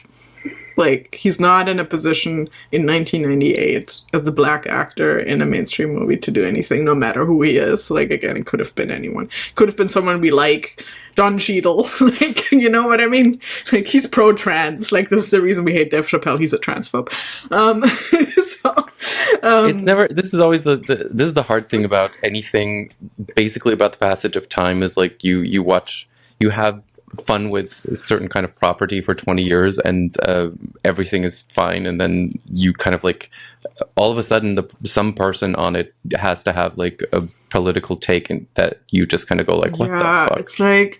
Like, he's not in a position in 1998 as the black actor in a mainstream movie to do anything, no matter who he is. Like, again, it could have been anyone. Could have been someone we like, Don Cheadle. Like, you know what I mean? Like, he's pro-trans. Like, this is the reason we hate Dave Chappelle. He's a transphobe. It's never. This is always this is the hard thing about anything. Basically, about the passage of time is like you watch, you have fun with a certain kind of property for 20 years and everything is fine, and then you kind of like all of a sudden some person on it has to have like a political take, and that you just kind of go like, what the fuck?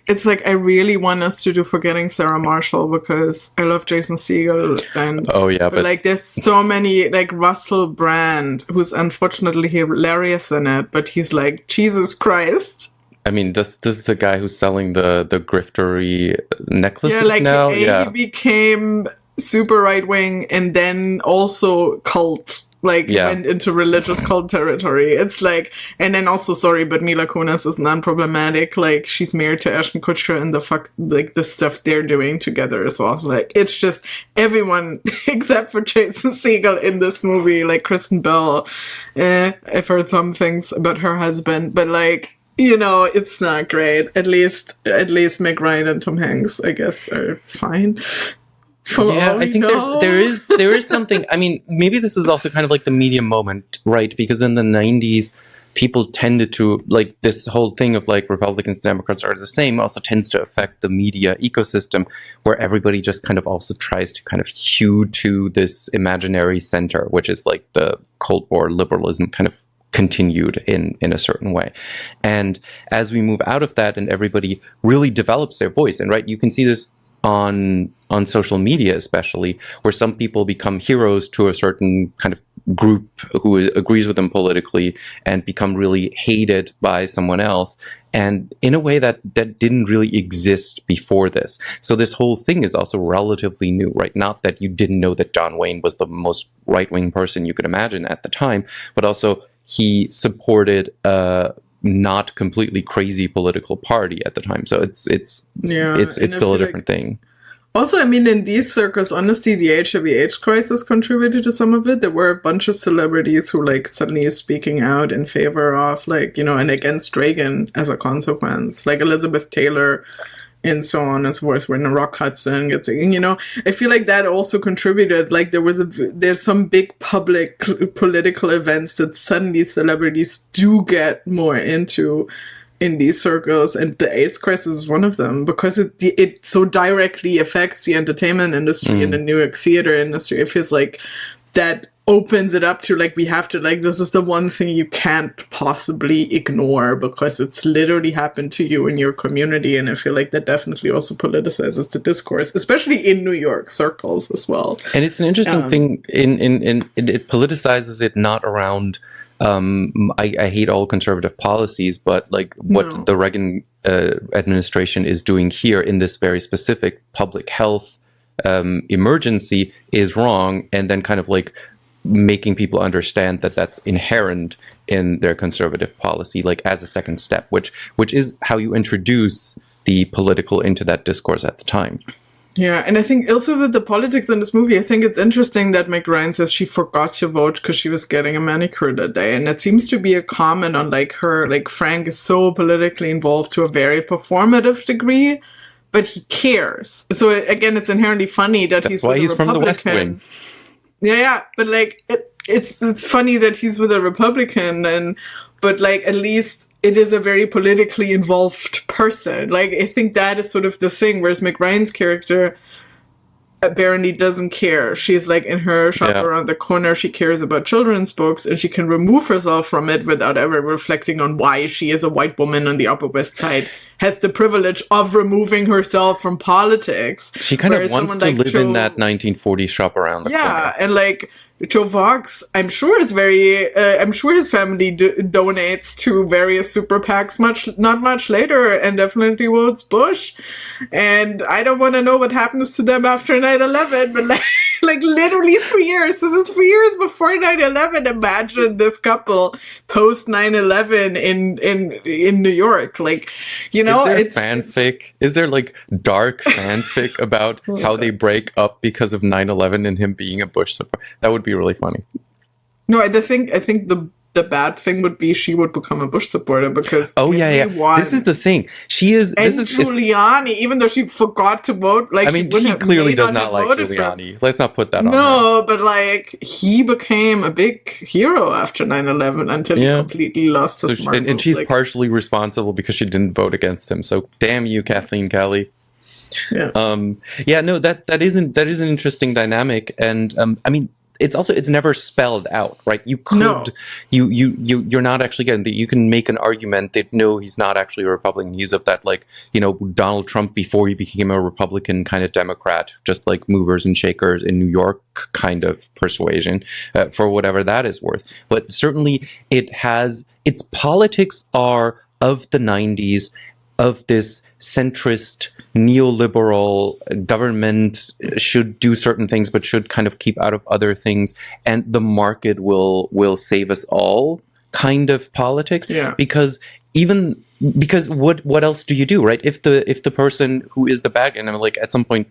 It's like I really want us to do Forgetting Sarah Marshall because I love Jason Segel, and but like there's so many, like Russell Brand, who's unfortunately hilarious in it, but he's like, Jesus Christ. I mean, this is the guy who's selling the griftery necklaces now? He became super right-wing and then also cult, went into religious cult territory. It's like, and then also, sorry, but Mila Kunis is non-problematic. Like, she's married to Ashton Kutcher, and the stuff they're doing together is all like, it's just everyone except for Jason Segel in this movie, like Kristen Bell. I've heard some things about her husband, but like, you know, it's not great. At least Meg Ryan and Tom Hanks, I guess, are fine. I think there is something. I mean, maybe this is also kind of like the media moment, right? Because in the 90s, people tended to, like, this whole thing of like Republicans and Democrats are the same also tends to affect the media ecosystem, where everybody just kind of also tries to kind of hew to this imaginary center, which is like the Cold War liberalism kind of continued in a certain way. And as we move out of that and everybody really develops their voice, and right, you can see this on social media especially, where some people become heroes to a certain kind of group who agrees with them politically and become really hated by someone else, and in a way that didn't really exist before this. So this whole thing is also relatively new, right? Not that you didn't know that John Wayne was the most right-wing person you could imagine at the time, but also he supported a not completely crazy political party at the time. So it's still a different thing. Also, I mean, in these circles, honestly, the HIV/AIDS crisis contributed to some of it. There were a bunch of celebrities who, like, suddenly is speaking out in favor of, like, you know, and against Reagan as a consequence. Like Elizabeth Taylor and so on and so forth, when Rock Hudson gets, you know, I feel like that also contributed. Like, there's some big public political events that suddenly celebrities do get more into in these circles, and the AIDS crisis is one of them, because it so directly affects the entertainment industry and the New York theater industry. It feels like that opens it up to, like, we have to, like, this is the one thing you can't possibly ignore because it's literally happened to you in your community. And I feel like that definitely also politicizes the discourse, especially in New York circles as well. And it's an interesting thing it politicizes it not around I hate all conservative policies, but like what the Reagan administration is doing here in this very specific public health emergency is wrong, and then kind of like making people understand that that's inherent in their conservative policy, like as a second step, which is how you introduce the political into that discourse at the time. Yeah, and I think also with the politics in this movie, I think it's interesting that Meg Ryan says she forgot to vote because she was getting a manicure that day. And that seems to be a comment on, like, her, like, Frank is so politically involved to a very performative degree, but he cares. So again, it's inherently funny that That's why he's from the West Wing. Yeah, but like it's funny that he's with a Republican, but like at least it is a very politically involved person. Like, I think that is sort of the thing, whereas McRyan's character apparently doesn't care. She's like in her shop around the corner. She cares about children's books, and she can remove herself from it without ever reflecting on why she, as a white woman on the Upper West Side, has the privilege of removing herself from politics. She kind of wants to live in that 1940s shop around the corner. Yeah, and like Joe Fox, I'm sure is very. I'm sure his family donates to various super PACs not much later, and definitely votes Bush. And I don't want to know what happens to them after 9/11, but like literally 3 years. This is 3 years before 9/11. Imagine this couple post 9/11 in New York. Like, you know, is there fanfic? Is there like dark fanfic about how they break up because of 9/11 and him being a Bush supporter? That would be really funny. No, I think the bad thing would be she would become a Bush supporter because this is the thing. She is, and Giuliani, even though she forgot to vote. Like, I mean, she clearly does not like Giuliani. Let's not put that on. No, but like he became a big hero after 9/11 until he completely lost his marbles. And she's partially responsible because she didn't vote against him. So damn you, Kathleen Kelly. Yeah. That is an interesting dynamic, and I mean, it's never spelled out, right? You could you're not actually getting that. You can make an argument that no, he's not actually a Republican. He's of that, like, you know, Donald Trump before he became a Republican kind of Democrat, just like movers and shakers in New York kind of persuasion, for whatever that is worth. But certainly its politics are of the 90s, of this centrist neoliberal government should do certain things but should kind of keep out of other things, and the market will save us all kind of politics. Because what else do you do, right? If the person who is the bad guy, and I'm like at some point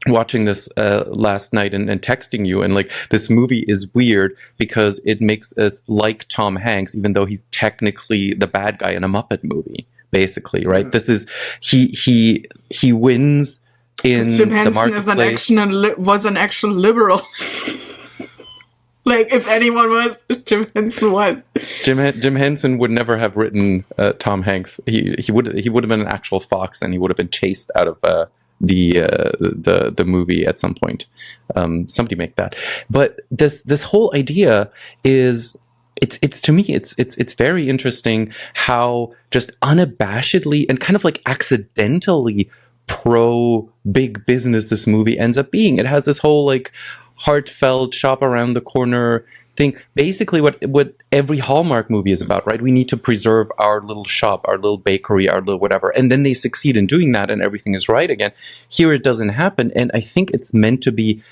watching this last night and texting you, and like, this movie is weird because it makes us like Tom Hanks even though he's technically the bad guy in a Muppet movie. Basically, right? This is he wins in Jim Henson the marketplace. Was an actual liberal. Like, if anyone was, Jim Henson was. Jim Henson would never have written Tom Hanks. He would have been an actual fox, and he would have been chased out of the movie at some point. Somebody make that. But this whole idea is. It's to me, it's very interesting how just unabashedly and kind of like accidentally pro big business this movie ends up being. It has this whole like heartfelt shop around the corner thing. Basically what every Hallmark movie is about, right? We need to preserve our little shop, our little bakery, our little whatever. And then they succeed in doing that and everything is right again. Here it doesn't happen. And I think it's meant to be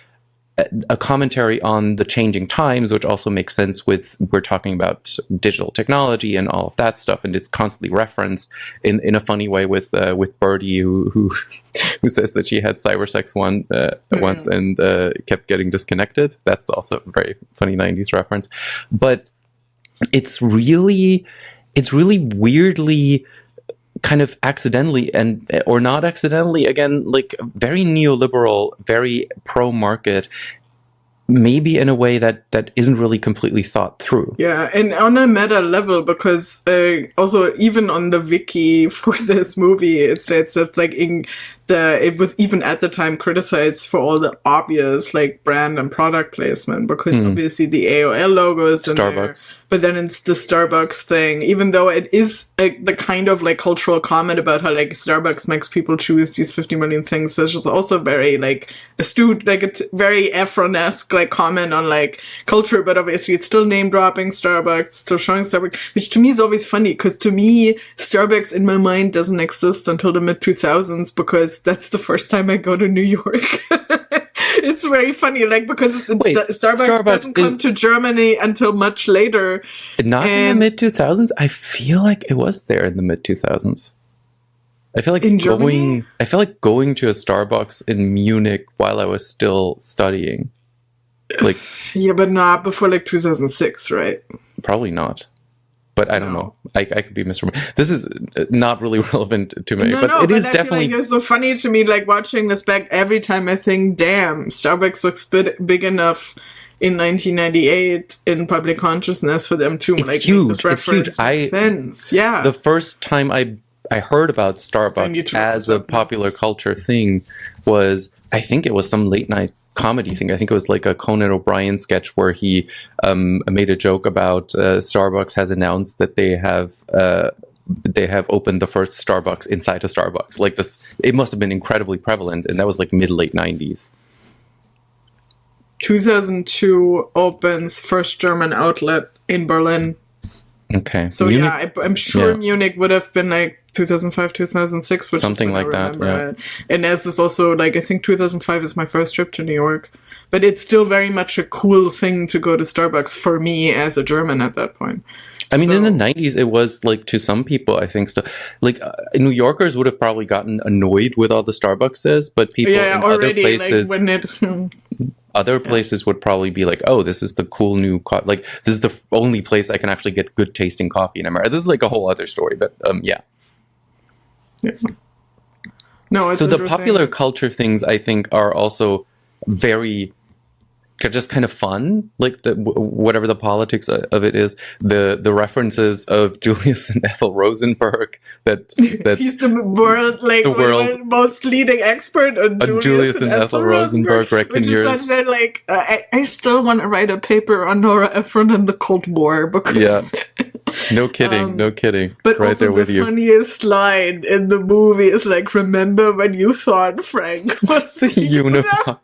a commentary on the changing times, which also makes sense with, we're talking about digital technology and all of that stuff, and it's constantly referenced in a funny way with Birdie, who says that she had cybersex once and kept getting disconnected. That's also a very funny 90s reference. But it's really weirdly kind of accidentally or not accidentally, again, like very neoliberal, very pro-market, maybe in a way that isn't really completely thought through. Yeah, and on a meta level, because also even on the wiki for this movie, it says that like it was even at the time criticized for all the obvious like brand and product placement, because obviously the AOL logo is in Starbucks. There, but then it's the Starbucks thing, even though it is the kind of like cultural comment about how like Starbucks makes people choose these 50 million things. There's just also very like astute, like a very Ephron-esque like comment on like culture, but obviously it's still name dropping Starbucks, it's still showing Starbucks, which to me is always funny, because to me Starbucks in my mind doesn't exist until the mid 2000s, because that's the first time I go to New York. It's very funny, like, because Starbucks doesn't come to Germany until much later. Not in the mid 2000s. I feel like it was there in the mid 2000s. I feel like going to a Starbucks in Munich while I was still studying. Like, yeah, but not before like 2006, right? Probably not. But I don't know. I could be misremembering. This is not really relevant to me, but it is definitely. Like it's so funny to me, like watching this back every time. I think, damn, Starbucks looks big enough in 1998 in public consciousness for them to it's huge. It's huge. Sense. Yeah. The first time I heard about Starbucks as a popular culture thing was, I think it was some late night comedy thing. I think it was like a Conan O'Brien sketch where he made a joke about Starbucks has announced that they have opened the first Starbucks inside a Starbucks. Like this, it must have been incredibly prevalent, and that was like mid-late 90s. 2002 opens first German outlet in Berlin. Okay. So Munich, I'm sure Munich would have been like 2005, 2006, which something is like that. Yeah. And as is also like, I think 2005 is my first trip to New York, but it's still very much a cool thing to go to Starbucks for me as a German at that point. I mean, in the 90s, it was like, to some people, I think, like New Yorkers would have probably gotten annoyed with all the Starbucks, but people in other places, other places would probably be like, oh, this is the cool new like this is the only place I can actually get good tasting coffee in America. This is like a whole other story, but yeah. No, it's so the popular culture things, I think, are also very just kind of fun, like whatever the politics of it is, the references of Julius and Ethel Rosenberg, that he's the world's most leading expert on Julius and Ethel Rosenberg, which is such a, like I still want to write a paper on Nora Ephron and the Cold War, because no kidding. But right also there with the you. funniest line in the movie is like, remember when you thought Frank was the uniform?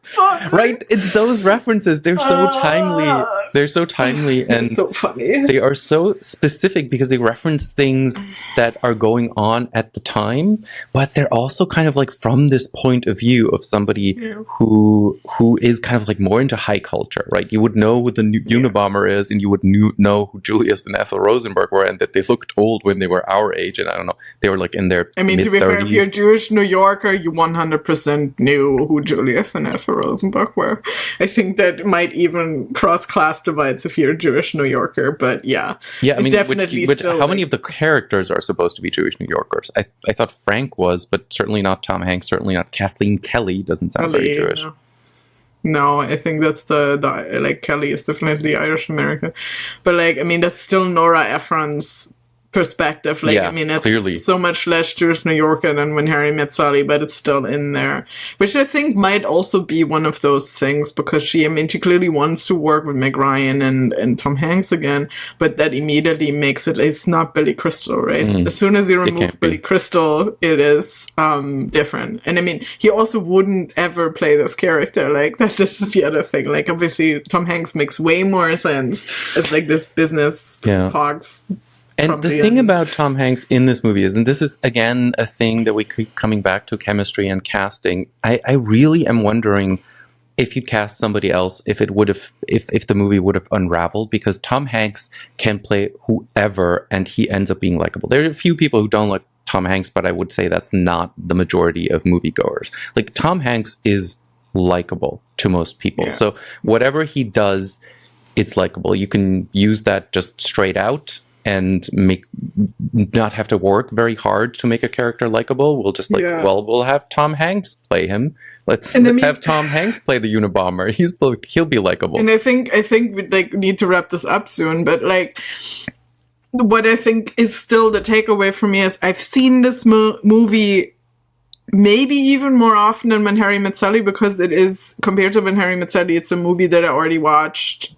Right, it's those references. They're so timely. They're so timely and so funny. They are so specific because they reference things that are going on at the time, but they're also kind of like from this point of view of somebody who is kind of like more into high culture, right? You would know who the Unabomber is, and you would know who Julius and Ethel Rosenberg were, and that they looked old when they were our age, and I don't know, they were like in their mid-30s. To be fair, if you're a Jewish New Yorker, you 100% knew who Julius and Ethel Rosenberg were. I think that might even cross class divides if you're a Jewish New Yorker, but I mean, definitely. How many of the characters are supposed to be Jewish New Yorkers? I thought Frank was, but certainly not Tom Hanks. Certainly not Kathleen Kelly. Doesn't sound very Jewish. No, I think that's the like Kelly is definitely Irish American, but like I mean that's still Nora Ephron's perspective. Like I mean, it's clearly so much less Jewish New Yorker than When Harry Met Sally, but it's still in there, which I think might also be one of those things, because she clearly wants to work with Meg Ryan and Tom Hanks again, but that immediately makes it's not Billy Crystal, right? As soon as you remove Billy Crystal, it is different. And I mean, he also wouldn't ever play this character. Like that's just the other thing. Like obviously Tom Hanks makes way more sense as like this business fox. And the thing about Tom Hanks in this movie is, and this is, again, a thing that we keep coming back to, chemistry and casting. I really am wondering if you cast somebody else, if the movie would have unraveled, because Tom Hanks can play whoever, and he ends up being likable. There are a few people who don't like Tom Hanks, but I would say that's not the majority of moviegoers. Like, Tom Hanks is likable to most people. So whatever he does, it's likable. You can use that just straight out and not have to work very hard to make a character likable. We'll just we'll have Tom Hanks play him. Let's have Tom Hanks play the Unabomber. He'll be likable. And I think we like need to wrap this up soon. But like, what I think is still the takeaway for me is I've seen this movie maybe even more often than When Harry Met Sally, because it is, compared to When Harry Met Sally, it's a movie that I already watched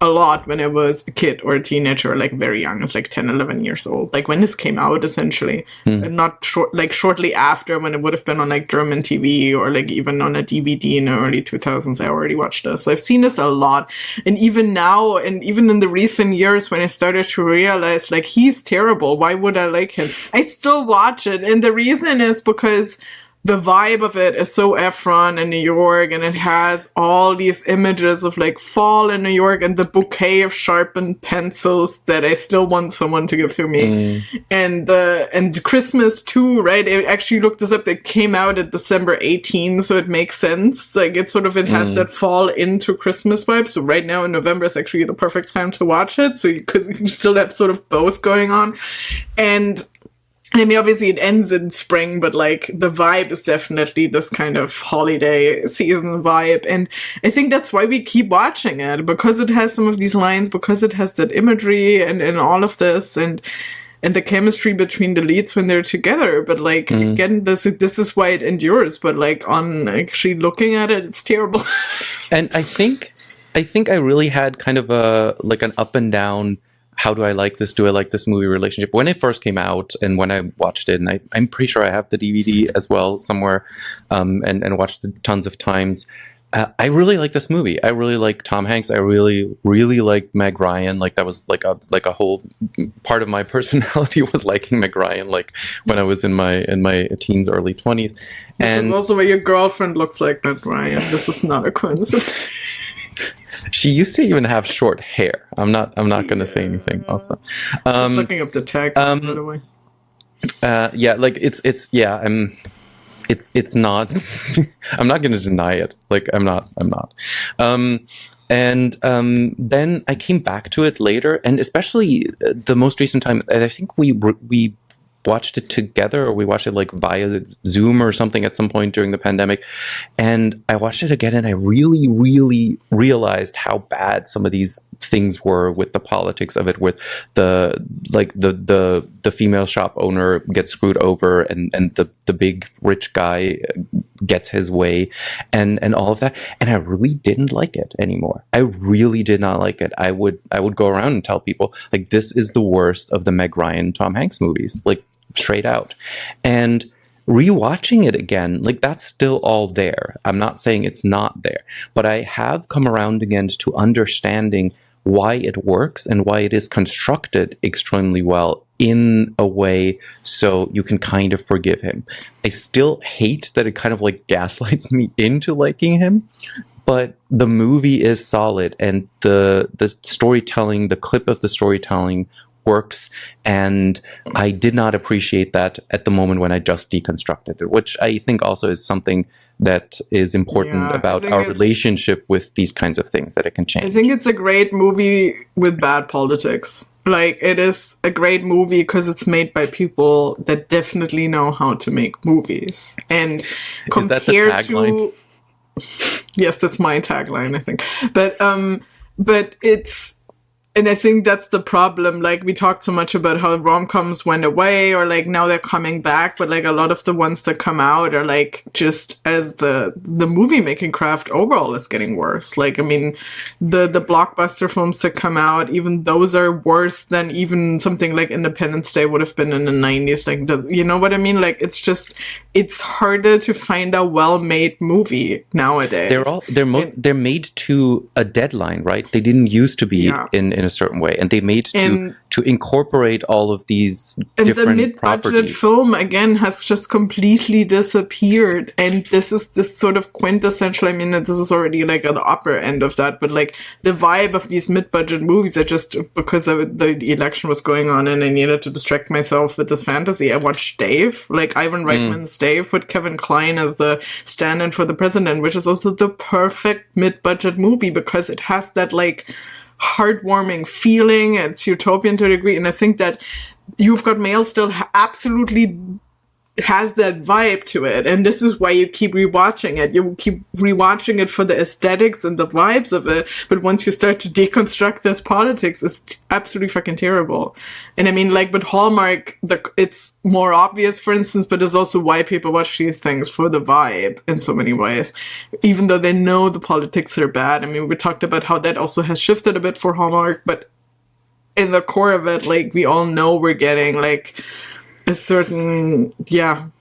a lot when I was a kid or a teenager, like very young. It's like 10, 11 years old. Like when this came out, essentially. And not shortly after, when it would have been on like German TV or like even on a DVD in the early 2000s, I already watched this. So I've seen this a lot. And even now, and even in the recent years when I started to realize like he's terrible, why would I like him? I still watch it. And the reason is because the vibe of it is so Ephron in New York, and it has all these images of like fall in New York and the bouquet of sharpened pencils that I still want someone to give to me. And Christmas too, right? I actually looked this up. It came out at December 18, so it makes sense. Like it has that fall into Christmas vibe. So right now in November is actually the perfect time to watch it. So because you can still have sort of both going on. And I mean, obviously it ends in spring, but like the vibe is definitely this kind of holiday season vibe. And I think that's why we keep watching it, because it has some of these lines, because it has that imagery and all of this. And the chemistry between the leads when they're together. But like again, this is why it endures. But like on actually looking at it, it's terrible. And I think I really had kind of an up and down. How do I like this? Do I like this movie relationship? When it first came out and when I watched it, and I'm pretty sure I have the DVD as well somewhere, and watched it tons of times. I really like this movie. I really like Tom Hanks. I really, really like Meg Ryan. Like that was like a whole part of my personality was liking Meg Ryan. Like when I was in my teens, early 20s. And also where your girlfriend looks like Meg Ryan. This is not a coincidence. She used to even have short hair. I'm not going to say anything. Also, just looking up the tag, by the way. Like it's not. I'm not going to deny it. Like I'm not. Then I came back to it later, and especially the most recent time. I think we watched it together, or we watched it like via Zoom or something at some point during the pandemic. And I watched it again, and I really, really realized how bad some of these things were with the politics of it, with the female shop owner gets screwed over, and the big rich guy gets his way, and all of that. And I really didn't like it anymore. I really did not like it. I would go around and tell people, like, this is the worst of the Meg Ryan, Tom Hanks movies, like straight out. And rewatching it again, like that's still all there. I'm not saying it's not there, but I have come around again to understanding why it works and why it is constructed extremely well in a way so you can kind of forgive him. I still hate that it kind of like gaslights me into liking him, but the movie is solid, and the storytelling, the clip of the storytelling works, and I did not appreciate that at the moment when I just deconstructed it, which I think also is something that is important about our relationship with these kinds of things, that it can change. I think it's a great movie with bad politics. Like, it is a great movie because it's made by people that definitely know how to make movies. And is that the tagline? Yes, that's my tagline, I think. But it's, and I think that's the problem. Like, we talked so much about how rom-coms went away, or like now they're coming back, but like a lot of the ones that come out are like just as the movie making craft overall is getting worse. Like, I mean, the blockbuster films that come out, even those are worse than even something like Independence Day would have been in the 90s. Like, you know what I mean? Like, it's just, it's harder to find a well-made movie nowadays. They're made to a deadline, right? They didn't used to be in a certain way, and they made to incorporate all of these different and the mid-budget properties. Film again has just completely disappeared, and this is this sort of quintessential. I mean, this is already like at the upper end of that, but like the vibe of these mid-budget movies are just, because the election was going on and I needed to distract myself with this fantasy, I watched Dave, like Ivan Reitman's Dave, with Kevin Kline as the stand-in for the president, which is also the perfect mid-budget movie because it has that like heartwarming feeling. It's utopian to a degree, and I think that You've Got Mail still absolutely has that vibe to it, and this is why you keep rewatching it. You keep rewatching it for the aesthetics and the vibes of it, but once you start to deconstruct this politics, it's absolutely fucking terrible. And I mean, like with Hallmark, it's more obvious, for instance, but it's also why people watch these things, for the vibe in so many ways, even though they know the politics are bad. I mean, we talked about how that also has shifted a bit for Hallmark, but in the core of it, like, we all know we're getting like a certain,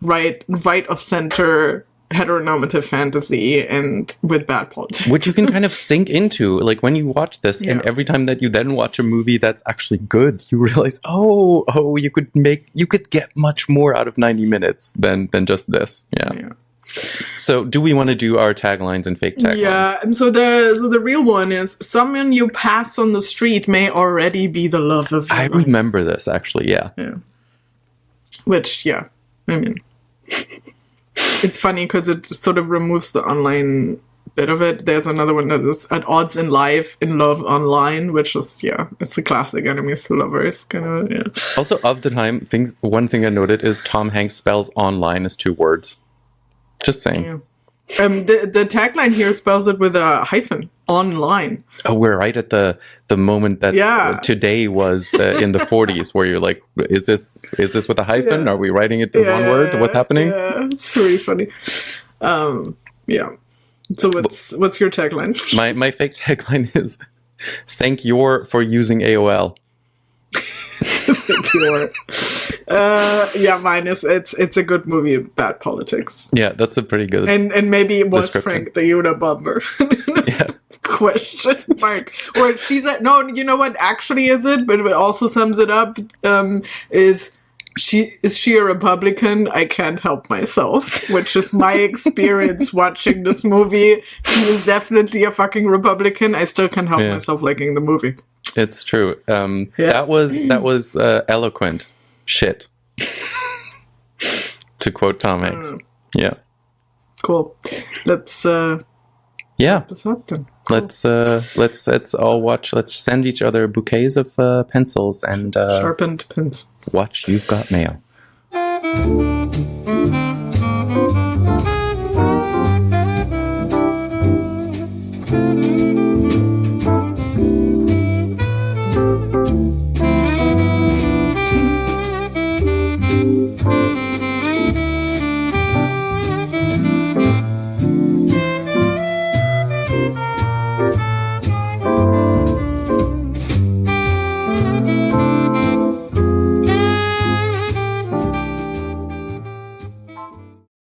right of center heteronormative fantasy, and with bad politics. Which you can kind of sink into, like, when you watch this, and every time that you then watch a movie that's actually good, you realize, oh, you could get much more out of 90 minutes than just this. Yeah. So do we want to do our taglines and fake taglines? Yeah, and so the real one is, someone you pass on the street may already be the love of your life. I remember this, actually, yeah. Which, I mean, it's funny because it sort of removes the online bit of it. There's another one that is At Odds in Life, in Love Online, which is, it's a classic enemies to lovers kind of, Also, of the time, one thing I noted is Tom Hanks spells online as 2 words. Just saying. The tagline here spells it with a hyphen. online. Oh, we're right at the moment that today was in the 40s, where you're like, is this with a hyphen? Are we writing it as one word? What's happening? Yeah, it's really funny. Yeah. So what's your tagline? My fake tagline is, "Thank you for using AOL." Thank you. Mine is it's a good movie about politics. Yeah, that's a pretty good. And maybe it was Frank the Unabomber. Yeah. Question mark. Or she's like, no, you know what actually is it? But it also sums it up. Is she a Republican? I can't help myself, which is my experience watching this movie. She is definitely a fucking Republican. I still can't help myself liking the movie. It's true. That was eloquent shit. To quote Tom Hanks. Yeah. Cool. Let's wrap this up then. Cool. Let's all watch. Let's send each other bouquets of pencils and sharpened pencils. Watch You've Got Mail.